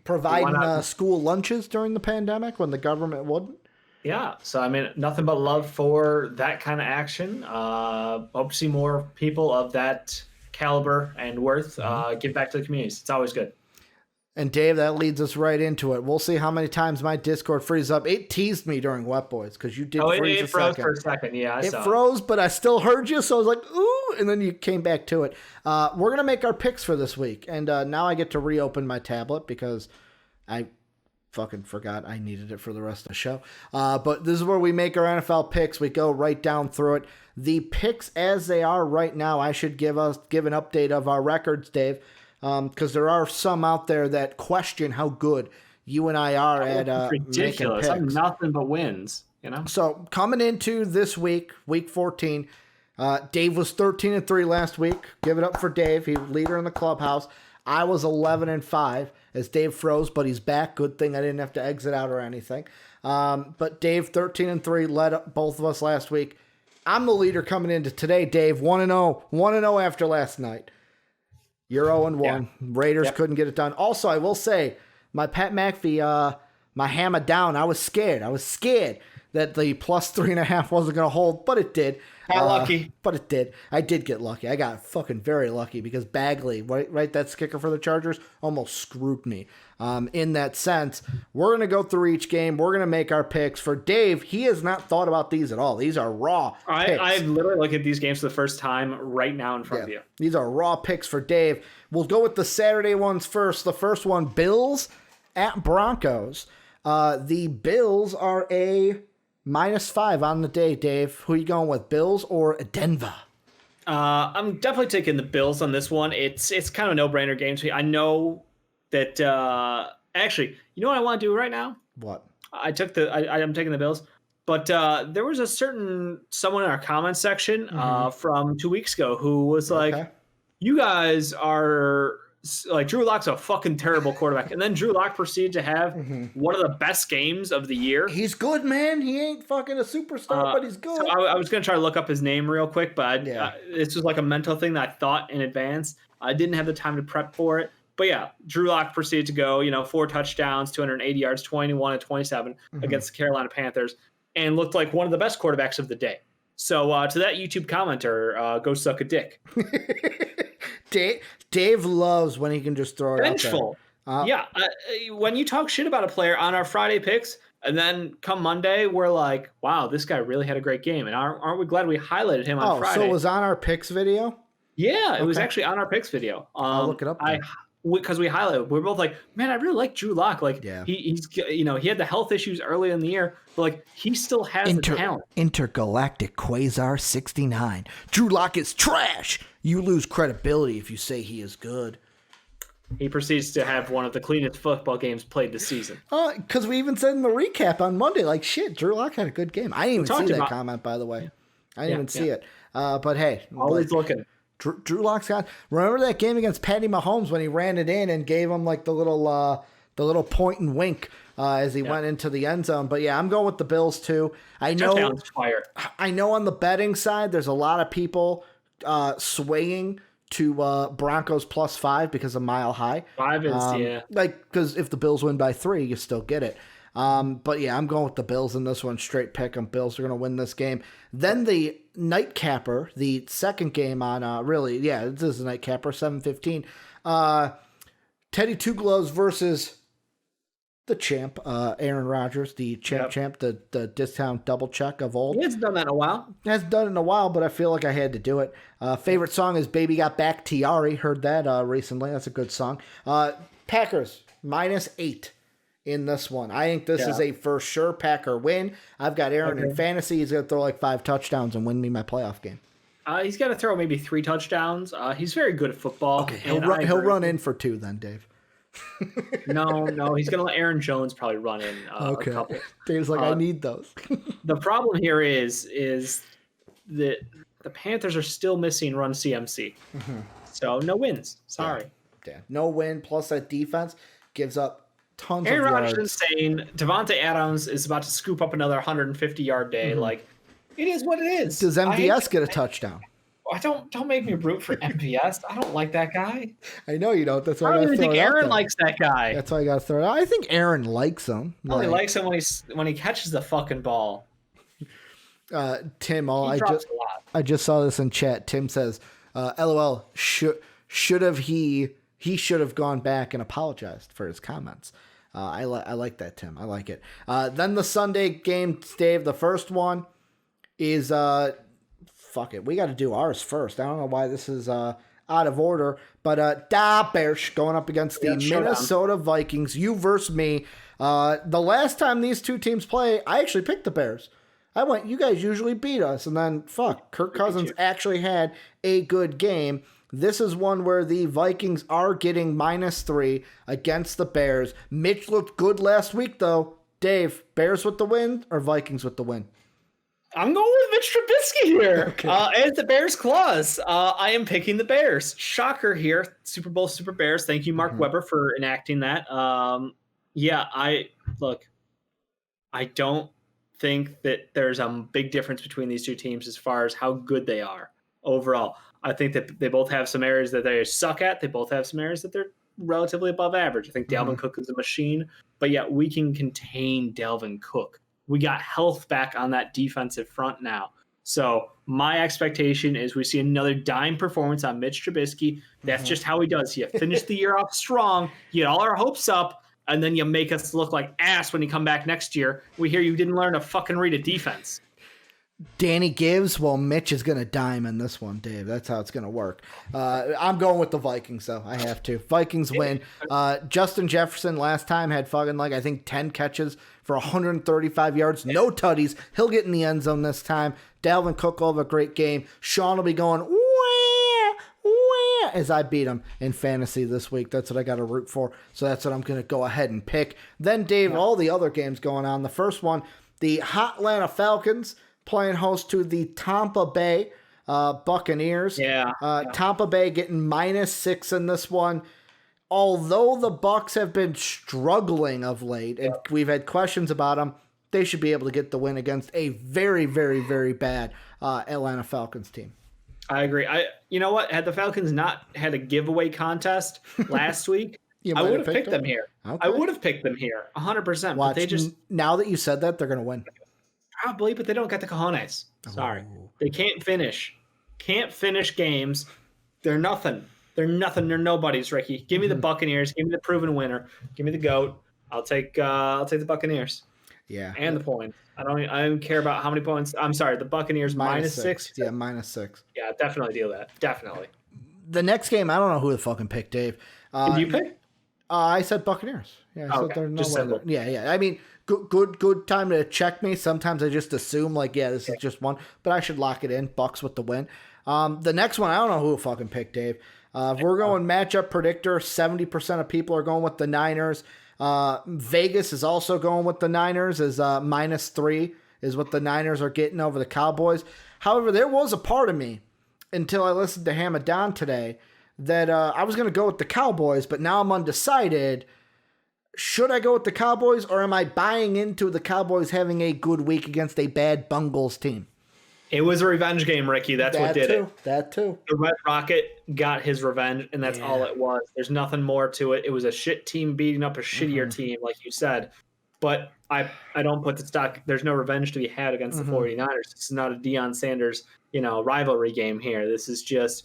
S1: Providing school lunches during the pandemic when the government wouldn't.
S2: Yeah, so I mean, nothing but love for that kind of action. Hope to see more people of that caliber and worth give back to the communities. It's always good.
S1: And Dave, that leads us right into it. We'll see how many times my Discord freezes up. It teased me during Wet Boys because you did freeze
S2: it froze for a second. Yeah,
S1: it froze, but I still heard you, so I was like, ooh, and then you came back to it. We're going to make our picks for this week, and now I get to reopen my tablet because I fucking forgot I needed it for the rest of the show. But this is where we make our NFL picks. We go right down through it. The picks as they are right now, I should give an update of our records, Dave, because there are some out there that question how good you and I are at
S2: ridiculous.
S1: Making picks.
S2: I'm nothing but wins, you know?
S1: So coming into this week 14, Dave was 13-3 last week. Give it up for Dave. He was leader in the clubhouse. I was 11-5 as Dave froze, but he's back. Good thing I didn't have to exit out or anything. But Dave, 13-3, led both of us last week. I'm the leader coming into today, Dave. 1-0. 1-0 after last night. You're 0-1. Yeah. Raiders couldn't get it done. Also, I will say, my Pat McAfee, my hammer down, I was scared. I was scared that the plus 3.5 wasn't going to hold, but it did.
S2: Got lucky.
S1: But it did. I did get lucky. I got fucking very lucky because Bagley, right, that's kicker for the Chargers, almost screwed me. In that sense, we're going to go through each game. We're going to make our picks. For Dave, he has not thought about these at all. These are raw picks.
S2: I literally look at these games for the first time right now in front of you.
S1: These are raw picks for Dave. We'll go with the Saturday ones first. The first one, Bills at Broncos. The Bills are a -5 on the day, Dave. Who are you going with, Bills or Denver?
S2: I'm definitely taking the Bills on this one. It's kind of a no-brainer game to me. I know that actually, you know what I want to do right now?
S1: What?
S2: I'm taking the Bills, but there was someone in our comments section from 2 weeks ago who was like, "You guys are." Like Drew Lock's a fucking terrible quarterback, and then Drew Lock proceeded to have one of the best games of the year.
S1: He's good, man. He ain't fucking a superstar, but he's good.
S2: So I was gonna try to look up his name real quick, but it's just like a mental thing that I thought in advance. I didn't have the time to prep for it, but yeah, Drew Lock proceeded to go, 4 touchdowns, 280 yards, 21-27 against the Carolina Panthers, and looked like one of the best quarterbacks of the day. So to that YouTube commenter, go suck a dick.
S1: Dave loves when he can just throw it
S2: vengeful.
S1: Out there.
S2: When you talk shit about a player on our Friday picks, and then come Monday, we're like, wow, this guy really had a great game. And aren't we glad we highlighted him on Friday?
S1: So it was on our picks video?
S2: Yeah, it was actually on our picks video.
S1: I'll look it up.
S2: Because we highlighted, we're both like, man, I really like Drew Lock. Like, he's he had the health issues early in the year, but like he still has the talent.
S1: Intergalactic Quasar 69. Drew Lock is trash. You lose credibility if you say he is good.
S2: He proceeds to have one of the cleanest football games played this season.
S1: Because we even said in the recap on Monday, like, shit, Drew Lock had a good game. I didn't even see that comment, by the way. I didn't even see it. But hey,
S2: always looking.
S1: Drew Lock's got. Remember that game against Patty Mahomes when he ran it in and gave him like the little point and wink as he went into the end zone. But yeah, I'm going with the Bills too. I know on the betting side, there's a lot of people swaying to Broncos +5 because of Mile High.
S2: 5 is
S1: because if the Bills win by 3, you still get it. But yeah, I'm going with the Bills in this one. Straight pick 'em. Bills are going to win this game. Then the nightcapper, the second game on this is a nightcapper, 7:15. Teddy Two Gloves versus the champ, Aaron Rodgers, the champ, the discount double check of old.
S2: He hasn't done that in a while.
S1: Hasn't done it in a while, but I feel like I had to do it. Favorite song is Baby Got Back, Tiari. Heard that recently. That's a good song. Packers, -8 in this one. I think this is a for sure Packer win. I've got Aaron in fantasy. He's going to throw like 5 touchdowns and win me my playoff game.
S2: He's got to throw maybe 3 touchdowns. He's very good at football.
S1: Okay, he'll run in for 2 then, Dave.
S2: No, he's going to let Aaron Jones probably run in a couple.
S1: Dave's like, I need those.
S2: The problem here is that the Panthers are still missing Run CMC. So no wins. Sorry.
S1: Yeah. No win, plus that defense gives up tons
S2: Aaron
S1: of
S2: Rodgers
S1: yards.
S2: is insane. Devontae Adams is about to scoop up another 150-yard day. Like, it is what it is.
S1: Does MVS get a touchdown?
S2: Don't make me root for MVS. I don't like that guy.
S1: I know you don't. That's why
S2: I don't
S1: I
S2: even think
S1: throw it out
S2: Aaron
S1: there.
S2: likes that guy.
S1: That's why I got to throw it out. I think Aaron likes him.
S2: He only likes him when he catches the fucking ball.
S1: Tim,
S2: He drops a lot.
S1: I just saw this in chat. Tim says, "LOL, should have he should have gone back and apologized for his comments." I like that, Tim. I like it. Then the Sunday game, Dave. The first one is fuck it. We got to do ours first. I don't know why this is out of order, but Da Bears going up against the Minnesota Vikings. You versus me. The last time these two teams play, I actually picked the Bears. I went, you guys usually beat us, and then Kirk Cousins actually had a good game. This is one where the Vikings are getting -3 against the Bears. Mitch looked good last week, though. Dave, Bears with the win or Vikings with the win?
S2: I'm going with Mitch Trubisky here. Okay. As the Bears clause, I am picking the Bears. Shocker here. Super Bowl Super Bears. Thank you, Mark Weber, for enacting that. I don't think that there's a big difference between these two teams as far as how good they are overall. I think that they both have some areas that they suck at. They both have some areas that they're relatively above average. I think Dalvin Cook is a machine, but yet we can contain Dalvin Cook. We got health back on that defensive front now. So my expectation is we see another dime performance on Mitch Trubisky. That's just how he does. You finish the year off strong, you get all our hopes up, and then you make us look like ass when you come back next year. We hear you didn't learn to fucking read a defense.
S1: Danny gives, well, Mitch is going to dime in this one, Dave. That's how it's going to work. I'm going with the Vikings, though. I have to. Vikings win. Justin Jefferson last time had fucking, I think 10 catches for 135 yards. No tutties. He'll get in the end zone this time. Dalvin Cook will have a great game. Sean will be going, wah, wah, as I beat him in fantasy this week. That's what I got to root for. So that's what I'm going to go ahead and pick. Then, Dave, all the other games going on. The first one, the Hot Atlanta Falcons playing host to the Tampa Bay Buccaneers. Tampa Bay getting -6 in this one. Although the Bucs have been struggling of late, and we've had questions about them, they should be able to get the win against a very, very, very bad Atlanta Falcons team.
S2: I agree. You know what? Had the Falcons not had a giveaway contest last week, I would have picked them here. Okay. I would have picked them here, 100%.
S1: Watch,
S2: but they just
S1: now that you said that, they're going to win.
S2: Probably, but they don't get the cojones. Sorry. They can't finish. Can't finish games. They're nothing. They're nothing. They're nobodies, Ricky. Give me the Buccaneers. Give me the proven winner. Give me the GOAT. I'll take the Buccaneers.
S1: Yeah.
S2: And the points. I don't care about how many points. I'm sorry, the Buccaneers -6.
S1: Yeah, -6.
S2: Yeah, definitely deal that. Definitely.
S1: The next game, I don't know who the fucking picked, Dave.
S2: Did you pick?
S1: I said Buccaneers. Yeah, I said there's no
S2: just
S1: way.
S2: simple.
S1: Yeah. I mean, good time to check me. Sometimes I just assume this is just one, but I should lock it in. Bucks with the win. The next one, I don't know who fucking picked, Dave. We're going matchup predictor. 70% of people are going with the Niners. Vegas is also going with the Niners as -3 is what the Niners are getting over the Cowboys. However, there was a part of me until I listened to Hamadan today that I was going to go with the Cowboys, but now I'm undecided. Should I go with the Cowboys, or am I buying into the Cowboys having a good week against a bad Bungles team?
S2: It was a revenge game, Ricky. That's what did it.
S1: That too.
S2: The Red Rocket got his revenge, and that's all it was. There's nothing more to it. It was a shit team beating up a shittier team, like you said. But I don't put the stock. There's no revenge to be had against the 49ers. This is not a Deion Sanders, rivalry game here. This is just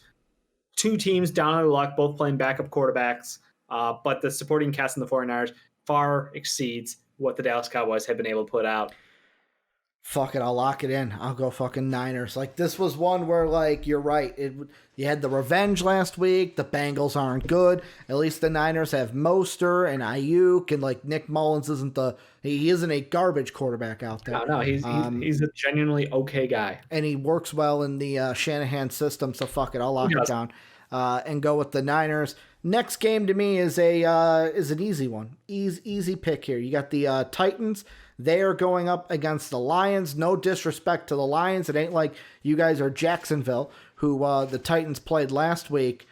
S2: two teams down on their luck, both playing backup quarterbacks. But the supporting cast in the 49ers far exceeds what the Dallas Cowboys have been able to put out.
S1: Fuck it, I'll lock it in. I'll go fucking Niners. Like, this was one where, like, you're right. You had the revenge last week. The Bengals aren't good. At least the Niners have Moster and Ayuk, and, like, Nick Mullins he isn't a garbage quarterback out there.
S2: No, he's a genuinely okay guy.
S1: And he works well in the Shanahan system, so fuck it, I'll lock it down and go with the Niners. Next game to me is an easy one. Easy pick here. You got the Titans. They are going up against the Lions. No disrespect to the Lions. It ain't like you guys are Jacksonville, who the Titans played last week.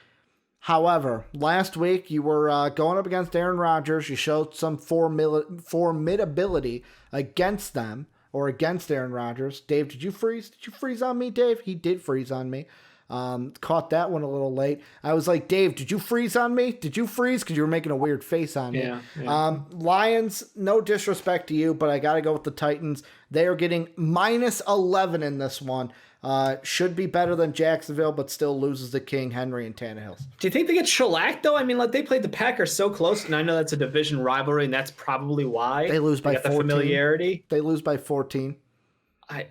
S1: However, last week you were going up against Aaron Rodgers. You showed some formidability against them, or against Aaron Rodgers. Dave, did you freeze? Did you freeze on me, Dave? He did freeze on me. Caught that one a little late. I was like, Dave, did you freeze on me? Did you freeze? Because you were making a weird face on me.
S2: Yeah.
S1: Lions, no disrespect to you, but I got to go with the Titans. They are getting -11 in this one. Should be better than Jacksonville, but still loses to King, Henry, and Tannehill.
S2: Do you think they get shellacked, though? I mean, like, they played the Packers so close, and I know that's a division rivalry, and that's probably why.
S1: They lose by 14.
S2: The familiarity.
S1: They lose by 14.
S2: I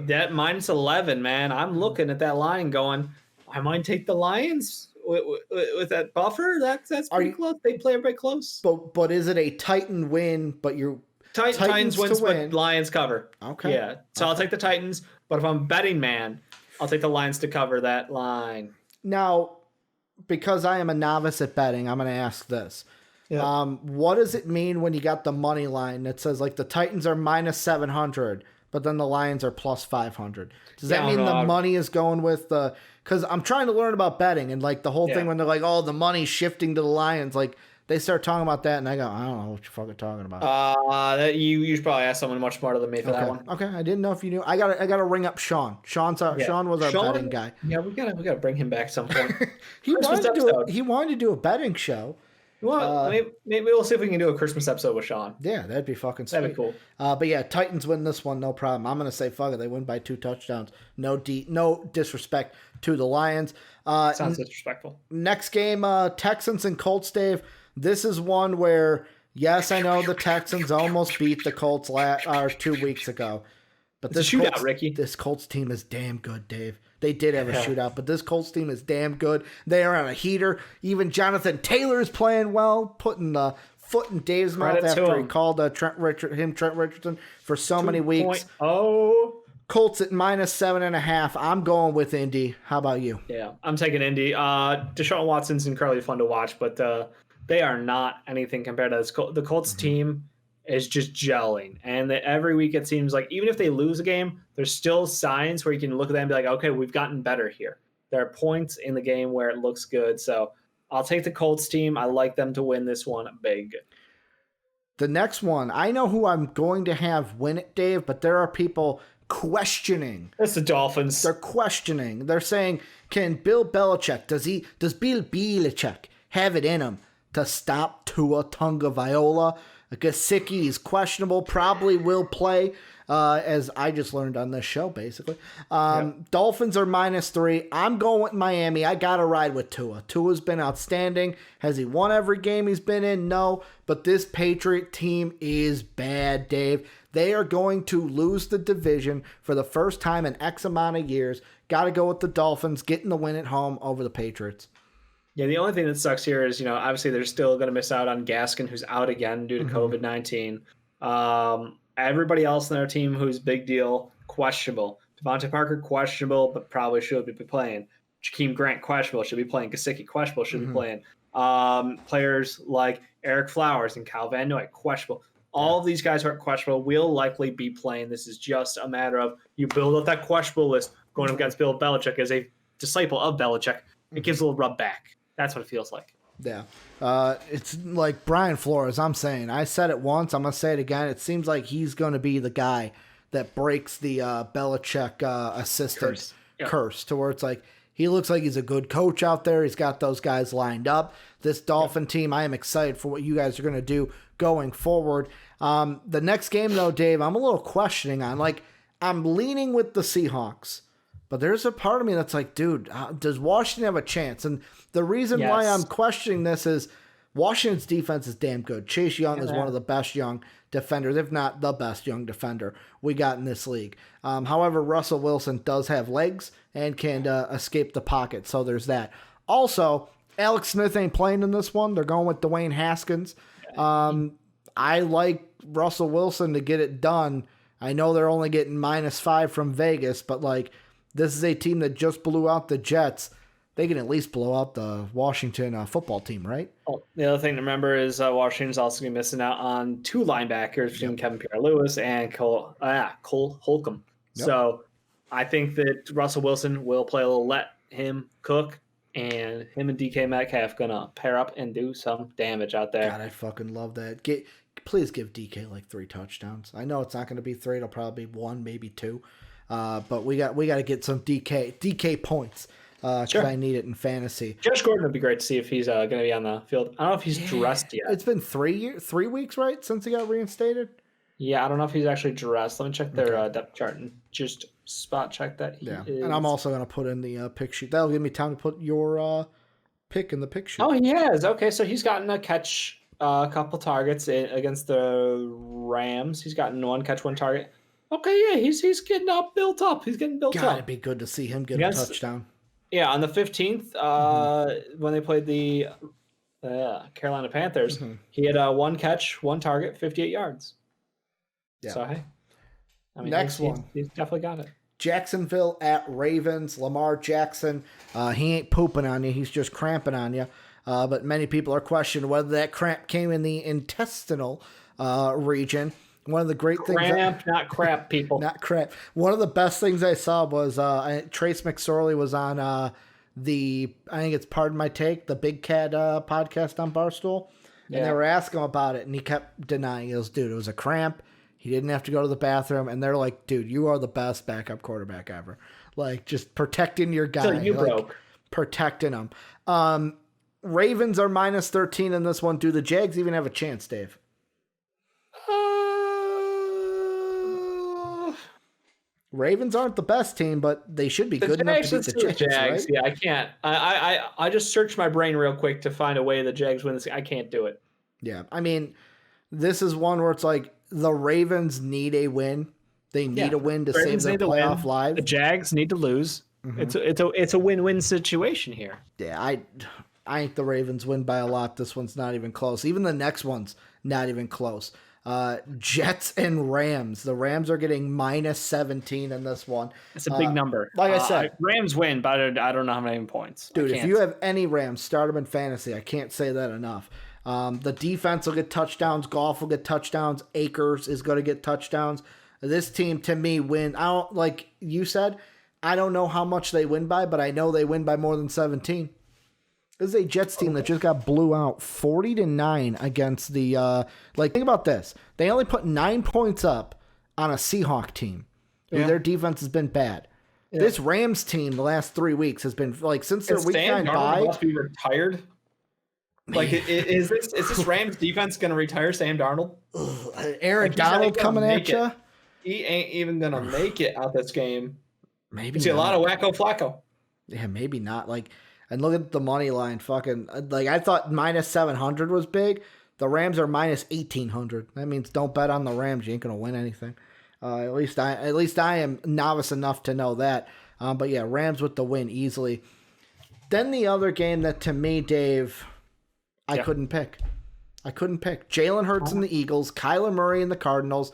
S2: that -11, man. I'm looking at that line going, I might take the Lions with that buffer. That's pretty close. They play everybody close.
S1: But is it a Titan win? But you're
S2: Titans wins, but Lions cover.
S1: Okay.
S2: Yeah. So I'll take the Titans. But if I'm betting man, I'll take the Lions to cover that line.
S1: Now, because I am a novice at betting, I'm going to ask this.
S2: Yeah.
S1: What does it mean when you got the money line that says like the Titans are -700? But then the Lions are +500. Does that mean the money is going with the... Because I'm trying to learn about betting, and like the whole thing when they're like, oh, the money's shifting to the Lions, like they start talking about that, and I go, I don't know what you're fucking talking about.
S2: You should probably ask someone much smarter than me for that one.
S1: Okay, I didn't know if you knew. I gotta ring up Sean. Sean was our betting guy.
S2: Yeah, we gotta bring him back some point.
S1: He wanted to do a betting show.
S2: Well, maybe we'll see if we can do a Christmas episode with Sean.
S1: Yeah, that'd be fucking sweet.
S2: That'd be cool.
S1: But yeah, Titans win this one, no problem. I'm gonna say fuck it. They win by 2 touchdowns. No disrespect to the Lions.
S2: Sounds disrespectful.
S1: Next game, Texans and Colts, Dave. This is one where, yes, I know the Texans almost beat the Colts 2 weeks ago. But this
S2: shootout,
S1: Colts,
S2: Ricky.
S1: This Colts team is damn good, Dave. They did have a shootout, but this Colts team is damn good. They are on a heater. Even Jonathan Taylor is playing well, putting the foot in Dave's mouth after he called Trent Richardson for so many weeks. Colts at -7.5. I'm going with Indy. How about you?
S2: Yeah, I'm taking Indy. Deshaun Watson's incredibly fun to watch, but they are not anything compared to this. The Colts team is just gelling, and every week it seems like even if they lose a game, there's still signs where you can look at them and be like, okay, we've gotten better here. There are points in the game where it looks good, so I'll take the Colts team. I like them to win this one big.
S1: The next one, I know who I'm going to have win it, Dave, but there are people questioning.
S2: It's the Dolphins.
S1: They're questioning. They're saying, can Bill Belichick, does Bill Belichick have it in him to stop Tua Tagovailoa? Gesicki is questionable, probably will play, as I just learned on this show, basically. Dolphins are -3. I'm going with Miami. I got to ride with Tua. Tua's been outstanding. Has he won every game he's been in? No. But this Patriot team is bad, Dave. They are going to lose the division for the first time in X amount of years. Got to go with the Dolphins, getting the win at home over the Patriots.
S2: Yeah, the only thing that sucks here is, obviously they're still going to miss out on Gaskin, who's out again due to COVID-19. Everybody else in their team who's big deal, questionable. Devontae Parker, questionable, but probably should be playing. Jakeem Grant, questionable, should be playing. Gesicki, questionable, should be playing. Players like Eric Flowers and Kyle Van Noy, questionable. All of these guys who are questionable will likely be playing. This is just a matter of you build up that questionable list going up against Bill Belichick as a disciple of Belichick. It gives a little rub back. That's what it feels like.
S1: Yeah. It's like Brian Flores, I'm saying. I said it once. I'm going to say it again. It seems like he's going to be the guy that breaks the Belichick assistant curse to where it's like he looks like he's a good coach out there. He's got those guys lined up. This Dolphin team, I am excited for what you guys are going to do going forward. The next game, though, Dave, I'm a little questioning on. Like, I'm leaning with the Seahawks. But there's a part of me that's like, dude, does Washington have a chance? And the reason why I'm questioning this is Washington's defense is damn good. Chase Young is one of the best young defenders, if not the best young defender we got in this league. However, Russell Wilson does have legs and can escape the pocket, so there's that. Also, Alex Smith ain't playing in this one. They're going with Dwayne Haskins. I like Russell Wilson to get it done. I know they're only getting -5 from Vegas, but like this is a team that just blew out the Jets. They can at least blow out the Washington football team, right?
S2: Oh, the other thing to remember is Washington's also going to be missing out on 2 linebackers between Kevin Pierre-Louis and Cole Holcomb. Yep. So I think that Russell Wilson will play a little let him cook, and him and DK Metcalf going to pair up and do some damage out there.
S1: God, I fucking love that. Please give DK like 3 touchdowns. I know it's not going to be 3. It'll probably be 1, maybe 2. But we got to get some DK points. Sure. I need it in fantasy.
S2: Josh Gordon would be great to see if he's going to be on the field. I don't know if he's dressed yet.
S1: It's been 3 weeks, right, since he got reinstated?
S2: Yeah, I don't know if he's actually dressed. Let me check their depth chart and just spot check that he is.
S1: And I'm also going to put in the pick sheet. That'll give me time to put your pick in the pick sheet.
S2: Oh, he has. Okay, so he's gotten a catch, a couple targets against the Rams. He's gotten 1 catch, 1 target. Okay, yeah, he's getting built up. He's getting built up.
S1: It'd be good to see him get a touchdown.
S2: Yeah, on the 15th, when they played the Carolina Panthers, he had 1 catch, 1 target, 58 yards. Yeah. So, hey. I mean,
S1: Next one.
S2: He's definitely got it.
S1: Jacksonville at Ravens. Lamar Jackson, he ain't pooping on you. He's just cramping on you. But many people are questioning whether that cramp came in the intestinal region. One of the great things.
S2: Cramp, not crap, people.
S1: Not crap. One of the best things I saw was Trace McSorley was on I think it's Pardon My Take, the Big Cat podcast on Barstool. And they were asking him about it, and he kept denying. He goes, dude, it was a cramp. He didn't have to go to the bathroom. And they're like, dude, you are the best backup quarterback ever. Like, just protecting your guy.
S2: So you broke.
S1: Protecting him. Ravens are -13 in this one. Do the Jags even have a chance, Dave? Ravens aren't the best team, but they should be good enough to beat the Jags. Right?
S2: Yeah, I can't. I just searched my brain real quick to find a way the Jags win this. I can't do it.
S1: Yeah, I mean, this is one where it's like the Ravens need a win. They need a win to save their playoff lives.
S2: The Jags need to lose. Mm-hmm. It's a win-win situation here.
S1: Yeah, I think the Ravens win by a lot. This one's not even close. Even the next one's not even close. Jets and Rams. The Rams are getting -17 in this one.
S2: It's a big number.
S1: Like I said,
S2: Rams win, but I don't know how many points.
S1: Dude, if you have any Rams, start them in fantasy. I can't say that enough. The defense will get touchdowns. Goff will get touchdowns. Akers is going to get touchdowns. This team, to me, win. I don't, like you said, I don't know how much they win by, but I know they win by more than 17. This is a Jets team that just got blew out 40-9 against the think about this. They only put 9 points up on a Seahawk team. Yeah. Their defense has been bad. Yeah. This Rams team the last 3 weeks has been like since their week 9 bye.
S3: Must be retired. Like is this Rams defense going to retire Sam Darnold?
S1: Aaron Donald coming at you.
S3: He ain't even going to make it out this game.
S1: Maybe
S3: see a lot of wacko flacco.
S1: Yeah, maybe not. Like. And look at the money line. Fucking like I thought -700 was big. The Rams are -1800. That means don't bet on the Rams. You ain't gonna win anything. At least I am novice enough to know that. But yeah, Rams with the win easily. Then the other game that to me, Dave, I couldn't pick. Jalen Hurts and the Eagles, Kyler Murray and the Cardinals.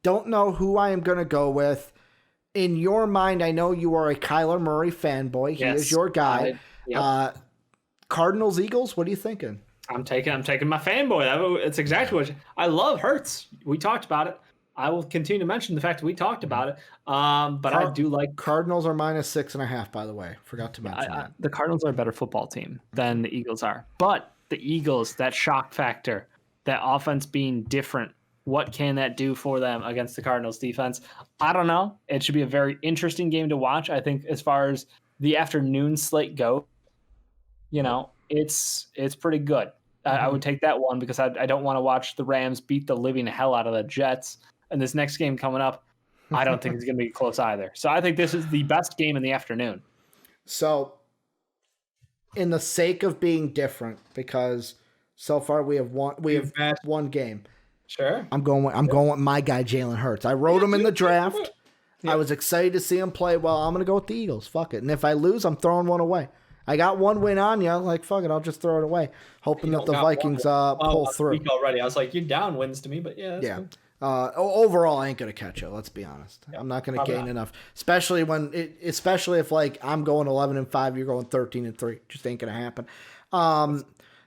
S1: Don't know who I am gonna go with. In your mind, I know you are a Kyler Murray fanboy. He is your guy. Yep. Cardinals, Eagles, what are you thinking?
S2: I'm taking my fanboy. It's exactly what I love. Hurts. We talked about it. I will continue to mention the fact that we talked about it. But I do like
S1: Cardinals are -6.5. By the way, forgot to mention that.
S2: The Cardinals are a better football team than the Eagles are. But the Eagles, that shock factor, that offense being different. What can that do for them against the Cardinals defense? I don't know. It should be a very interesting game to watch. I think as far as the afternoon slate goes. It's pretty good. I would take that one because I don't want to watch the Rams beat the living hell out of the Jets. And this next game coming up, I don't think it's going to be close either. So I think this is the best game in the afternoon.
S1: So in the sake of being different, because So far, we have one game.
S3: Sure.
S1: I'm going with my guy Jalen Hurts. I wrote him in the draft. I was excited to see him play. Well, I'm going to go with the Eagles. Fuck it. And if I lose, I'm throwing one away. I got one win on you. Like, fuck it. I'll just throw it away, hoping that the Vikings pull through.
S3: Already. I was like, you're down wins to me, but yeah.
S1: Cool. Overall, I ain't going to catch you. Let's be honest. Yeah, I'm not going to gain enough, especially if like I'm going 11-5, you're going 13-3. Just ain't going to happen.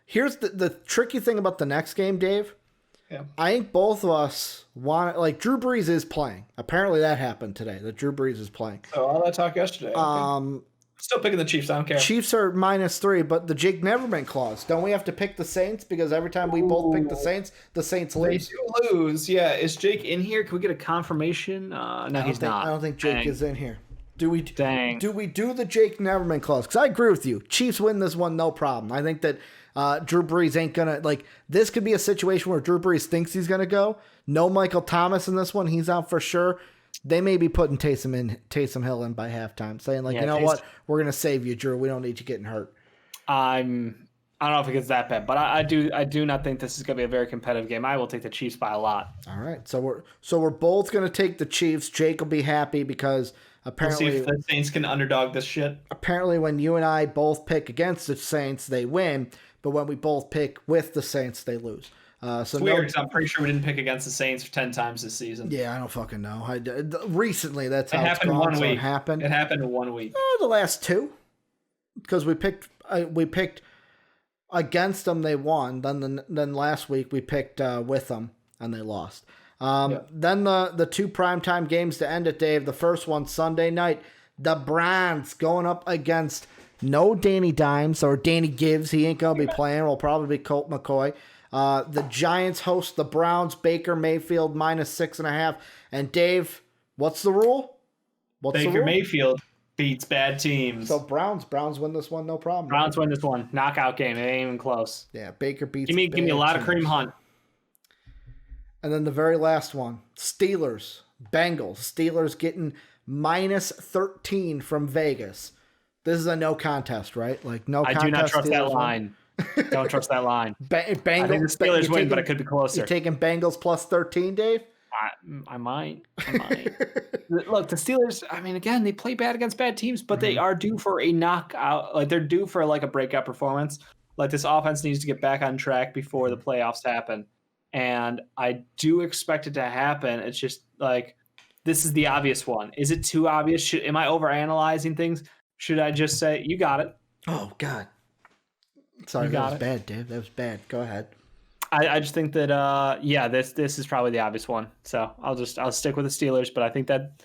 S1: Here's the tricky thing about the next game, Dave.
S3: Yeah.
S1: I think both of us want, like, Drew Brees is playing. Apparently that happened today, that Drew Brees is playing.
S3: Oh, all that talk yesterday. Okay. Still picking the Chiefs. I don't care.
S1: Chiefs are -3, but the Jake Neverman clause. Don't we have to pick the Saints? Because every time we both pick the Saints lose.
S3: They do lose. Yeah. Is Jake in here? Can we get a confirmation? No, he's not.
S1: I don't think Jake is in here. Do we do the Jake Neverman clause? Because I agree with you. Chiefs win this one, no problem. I think that Drew Brees ain't gonna, like, this could be a situation where Drew Brees thinks he's gonna go. No Michael Thomas in this one. He's out for sure. They may be putting Taysom Hill in by halftime, saying like, what, we're gonna save you, Drew. We don't need you getting hurt.
S2: I don't know if it gets that bad, but I do not think this is gonna be a very competitive game. I will take the Chiefs by a lot.
S1: All right, so we're both gonna take the Chiefs. Jake will be happy because apparently
S3: we'll see if the Saints can underdog this shit.
S1: Apparently, when you and I both pick against the Saints, they win. But when we both pick with the Saints, they lose.
S3: It's weird because I'm pretty sure we didn't pick against the Saints 10 times this season.
S1: Yeah, I don't fucking know. Recently, that's how
S3: it happened.
S1: One
S3: week.
S1: It happened.
S3: It happened in 1 week.
S1: The last two, because we picked against them, they won. Then last week we picked with them and they lost. Then the two primetime games to end it, Dave. The first one Sunday night, the Browns going up against no Danny Dimes or Danny Gibbs. He ain't going to be playing. Will probably be Colt McCoy. The Giants host the Browns. Baker Mayfield -6.5. And Dave, what's the rule?
S3: Baker Mayfield beats bad teams.
S1: So Browns win this one, no problem.
S2: Browns win this one. Knockout game. It ain't even close.
S1: Yeah, Baker beats
S2: Give me a lot of Kareem Hunt.
S1: And then the very last one, Steelers, Bengals. Steelers getting -13 from Vegas. This is a no contest, right? Like no contest.
S2: I do not trust that line. Don't trust that line.
S1: Bengals,
S2: I think the Steelers win, but it could be closer.
S1: You're taking Bengals +13, Dave?
S2: I might. Look, the Steelers, I mean, again, they play bad against bad teams, but they are due for a knockout. Like, they're due for, like, a breakout performance. Like, this offense needs to get back on track before the playoffs happen. And I do expect it to happen. It's just, like, this is the obvious one. Is it too obvious? Am I overanalyzing things? Should I just say, you got it?
S1: Oh, God. Sorry, that was bad, Dave. That was bad. Go ahead.
S2: I just think that this is probably the obvious one. So I'll stick with the Steelers, but I think that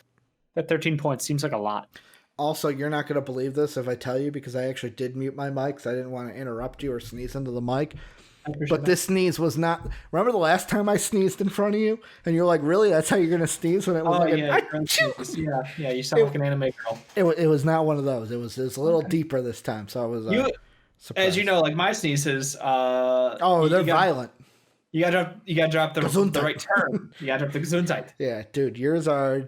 S2: 13 points seems like a lot.
S1: Also, you're not going to believe this if I tell you, because I actually did mute my mic because I didn't want to interrupt you or sneeze into the mic. But this sneeze was not. Remember the last time I sneezed in front of you, and you're like, "Really? That's how you're going to sneeze?" When it was
S3: yeah, you sound like an anime girl.
S1: It was not one of those. It was a little deeper this time, so I was. Surprised.
S3: As you know, like my sneezes.
S1: They're violent.
S3: You gotta drop the right term. You gotta drop the Gesundheit.
S1: Yeah, dude, yours are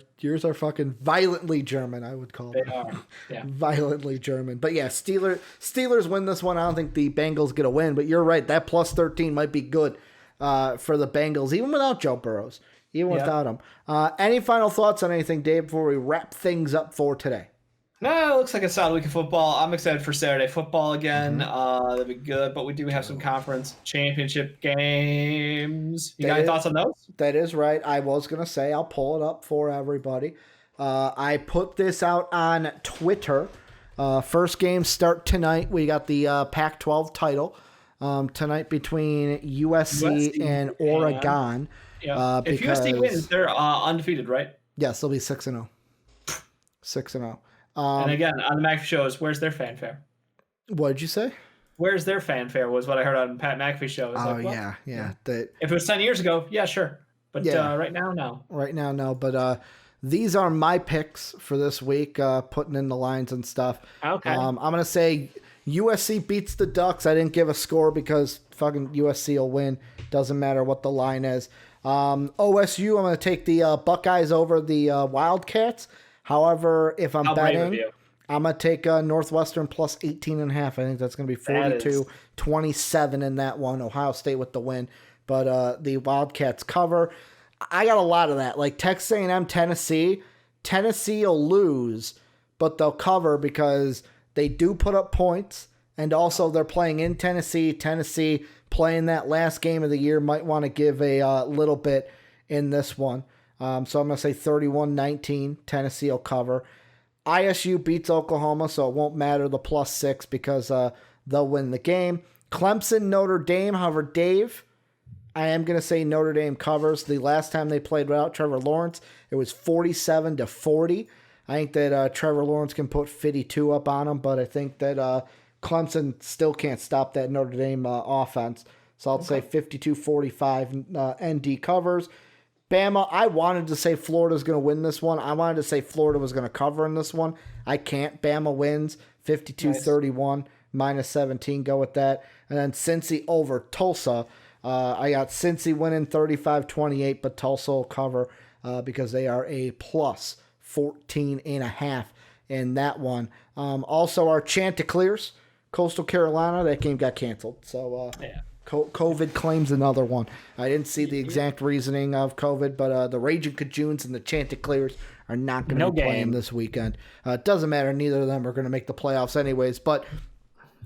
S1: fucking violently German. I would call them.
S3: They are. Yeah.
S1: Violently German. But yeah, Steelers win this one. I don't think the Bengals get a win, but you're right. That +13 might be good for the Bengals, even without Joe Burrows, without him. Any final thoughts on anything, Dave, before we wrap things up for today?
S3: No, it looks like a solid week of football. I'm excited for Saturday football again. That'll be good, but we do have some conference championship games. You got any thoughts on those?
S1: That is right. I was going to say, I'll pull it up for everybody. I put this out on Twitter. First game start tonight. We got the Pac-12 title tonight between USC and Oregon.
S3: Yeah. If USC wins, they're undefeated, right?
S1: Yes, they'll be 6-0. 6-0.
S3: And again, on the McAfee shows, where's their fanfare?
S1: What did you say?
S3: Where's their fanfare was what I heard on Pat McAfee show.
S1: Yeah.
S3: If it was 10 years ago, yeah, sure. But right now, no.
S1: Right now, no. But these are my picks for this week, putting in the lines and stuff.
S2: Okay.
S1: I'm going to say USC beats the Ducks. I didn't give a score because fucking USC will win. Doesn't matter what the line is. OSU, I'm going to take the Buckeyes over the Wildcats. However, if I'm betting, I'm going to take Northwestern plus 18.5. I think that's going to be 42-27 in that one. Ohio State with the win. But the Wildcats cover. I got a lot of that. Like Texas A&M, Tennessee. Tennessee will lose, but they'll cover because they do put up points. And also they're playing in Tennessee. Tennessee playing that last game of the year. Might want to give a little bit in this one. So I'm going to say 31-19. Tennessee will cover. ISU beats Oklahoma, so it won't matter the +6 because they'll win the game. Clemson, Notre Dame. However, Dave, I am going to say Notre Dame covers. The last time they played without Trevor Lawrence, it was 47-40. I think that Trevor Lawrence can put 52 up on them, but I think that Clemson still can't stop that Notre Dame offense. So I'll say 52-45 ND covers. Bama, I wanted to say Florida's going to win this one. I wanted to say Florida was going to cover in this one. I can't. Bama wins 52-31, -17. Go with that. And then Cincy over Tulsa. I got Cincy winning 35-28, but Tulsa will cover because they are a +14.5 in that one. Also, our Chanticleers, Coastal Carolina, that game got canceled. So, COVID claims another one. I didn't see the exact reasoning of COVID, but the Raging Cajuns and the Chanticleers are not going to be playing this weekend. It doesn't matter. Neither of them are going to make the playoffs anyways, but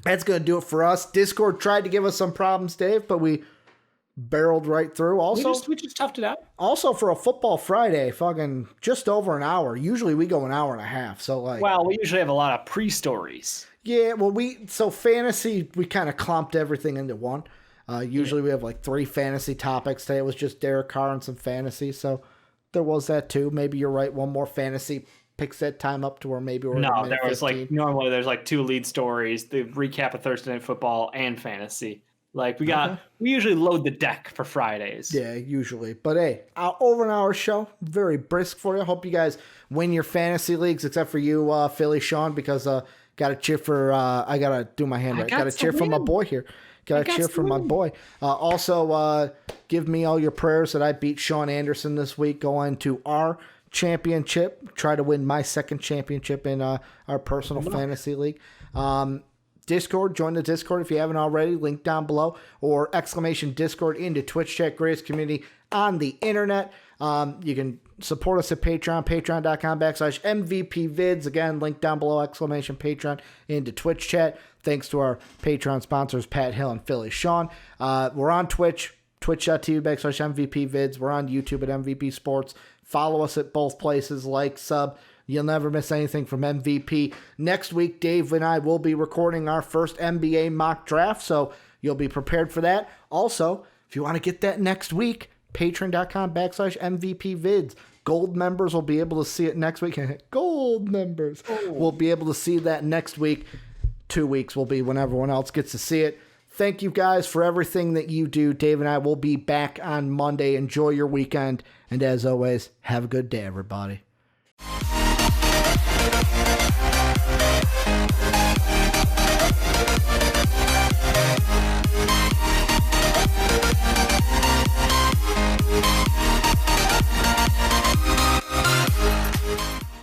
S1: that's going to do it for us. Discord tried to give us some problems, Dave, but we barreled right through. Also,
S2: we just toughed it out.
S1: Also, for a Football Friday, fucking just over an hour. Usually we go an hour and a half. So,
S2: well, we usually have a lot of pre-stories.
S1: Yeah, well, fantasy, we kind of clumped everything into one. Usually we have 3 fantasy topics. Today it was just Derek Carr and some fantasy, so there was that too. Maybe you're right. One more fantasy picks that time up to where maybe we're
S2: no. There was
S1: 15.
S2: Normally there's 2 lead stories, the recap of Thursday Night Football and fantasy. We usually load the deck for Fridays.
S1: Yeah, usually. But hey, over an hour show, very brisk for you. Hope you guys win your fantasy leagues, except for you, Philly Sean, because got to cheer for. I gotta do my hand right. Got to cheer for my boy here. Got to cheer for my boy. Also, give me all your prayers that I beat Sean Anderson this week, going to our championship. Try to win my second championship in our personal fantasy league. Discord, join the Discord if you haven't already. Link down below, or !Discord into Twitch chat. Greatest community on the internet. You can support us at Patreon, patreon.com/MVPvids. Again, link down below, !Patreon into Twitch chat. Thanks to our Patreon sponsors, Pat Hill and Philly Sean. We're on Twitch, twitch.tv/MVPvids. We're on YouTube at MVP Sports. Follow us at both places, like, sub. You'll never miss anything from MVP. Next week, Dave and I will be recording our first NBA mock draft, so you'll be prepared for that. Also, if you want to get that next week, patreon.com/MVPvids. Gold members will be able to see it next week. Gold members will be able to see that next week. 2 weeks will be when everyone else gets to see it. Thank you guys for everything that you do. Dave and I will be back on Monday. Enjoy your weekend. And as always, have a good day, everybody.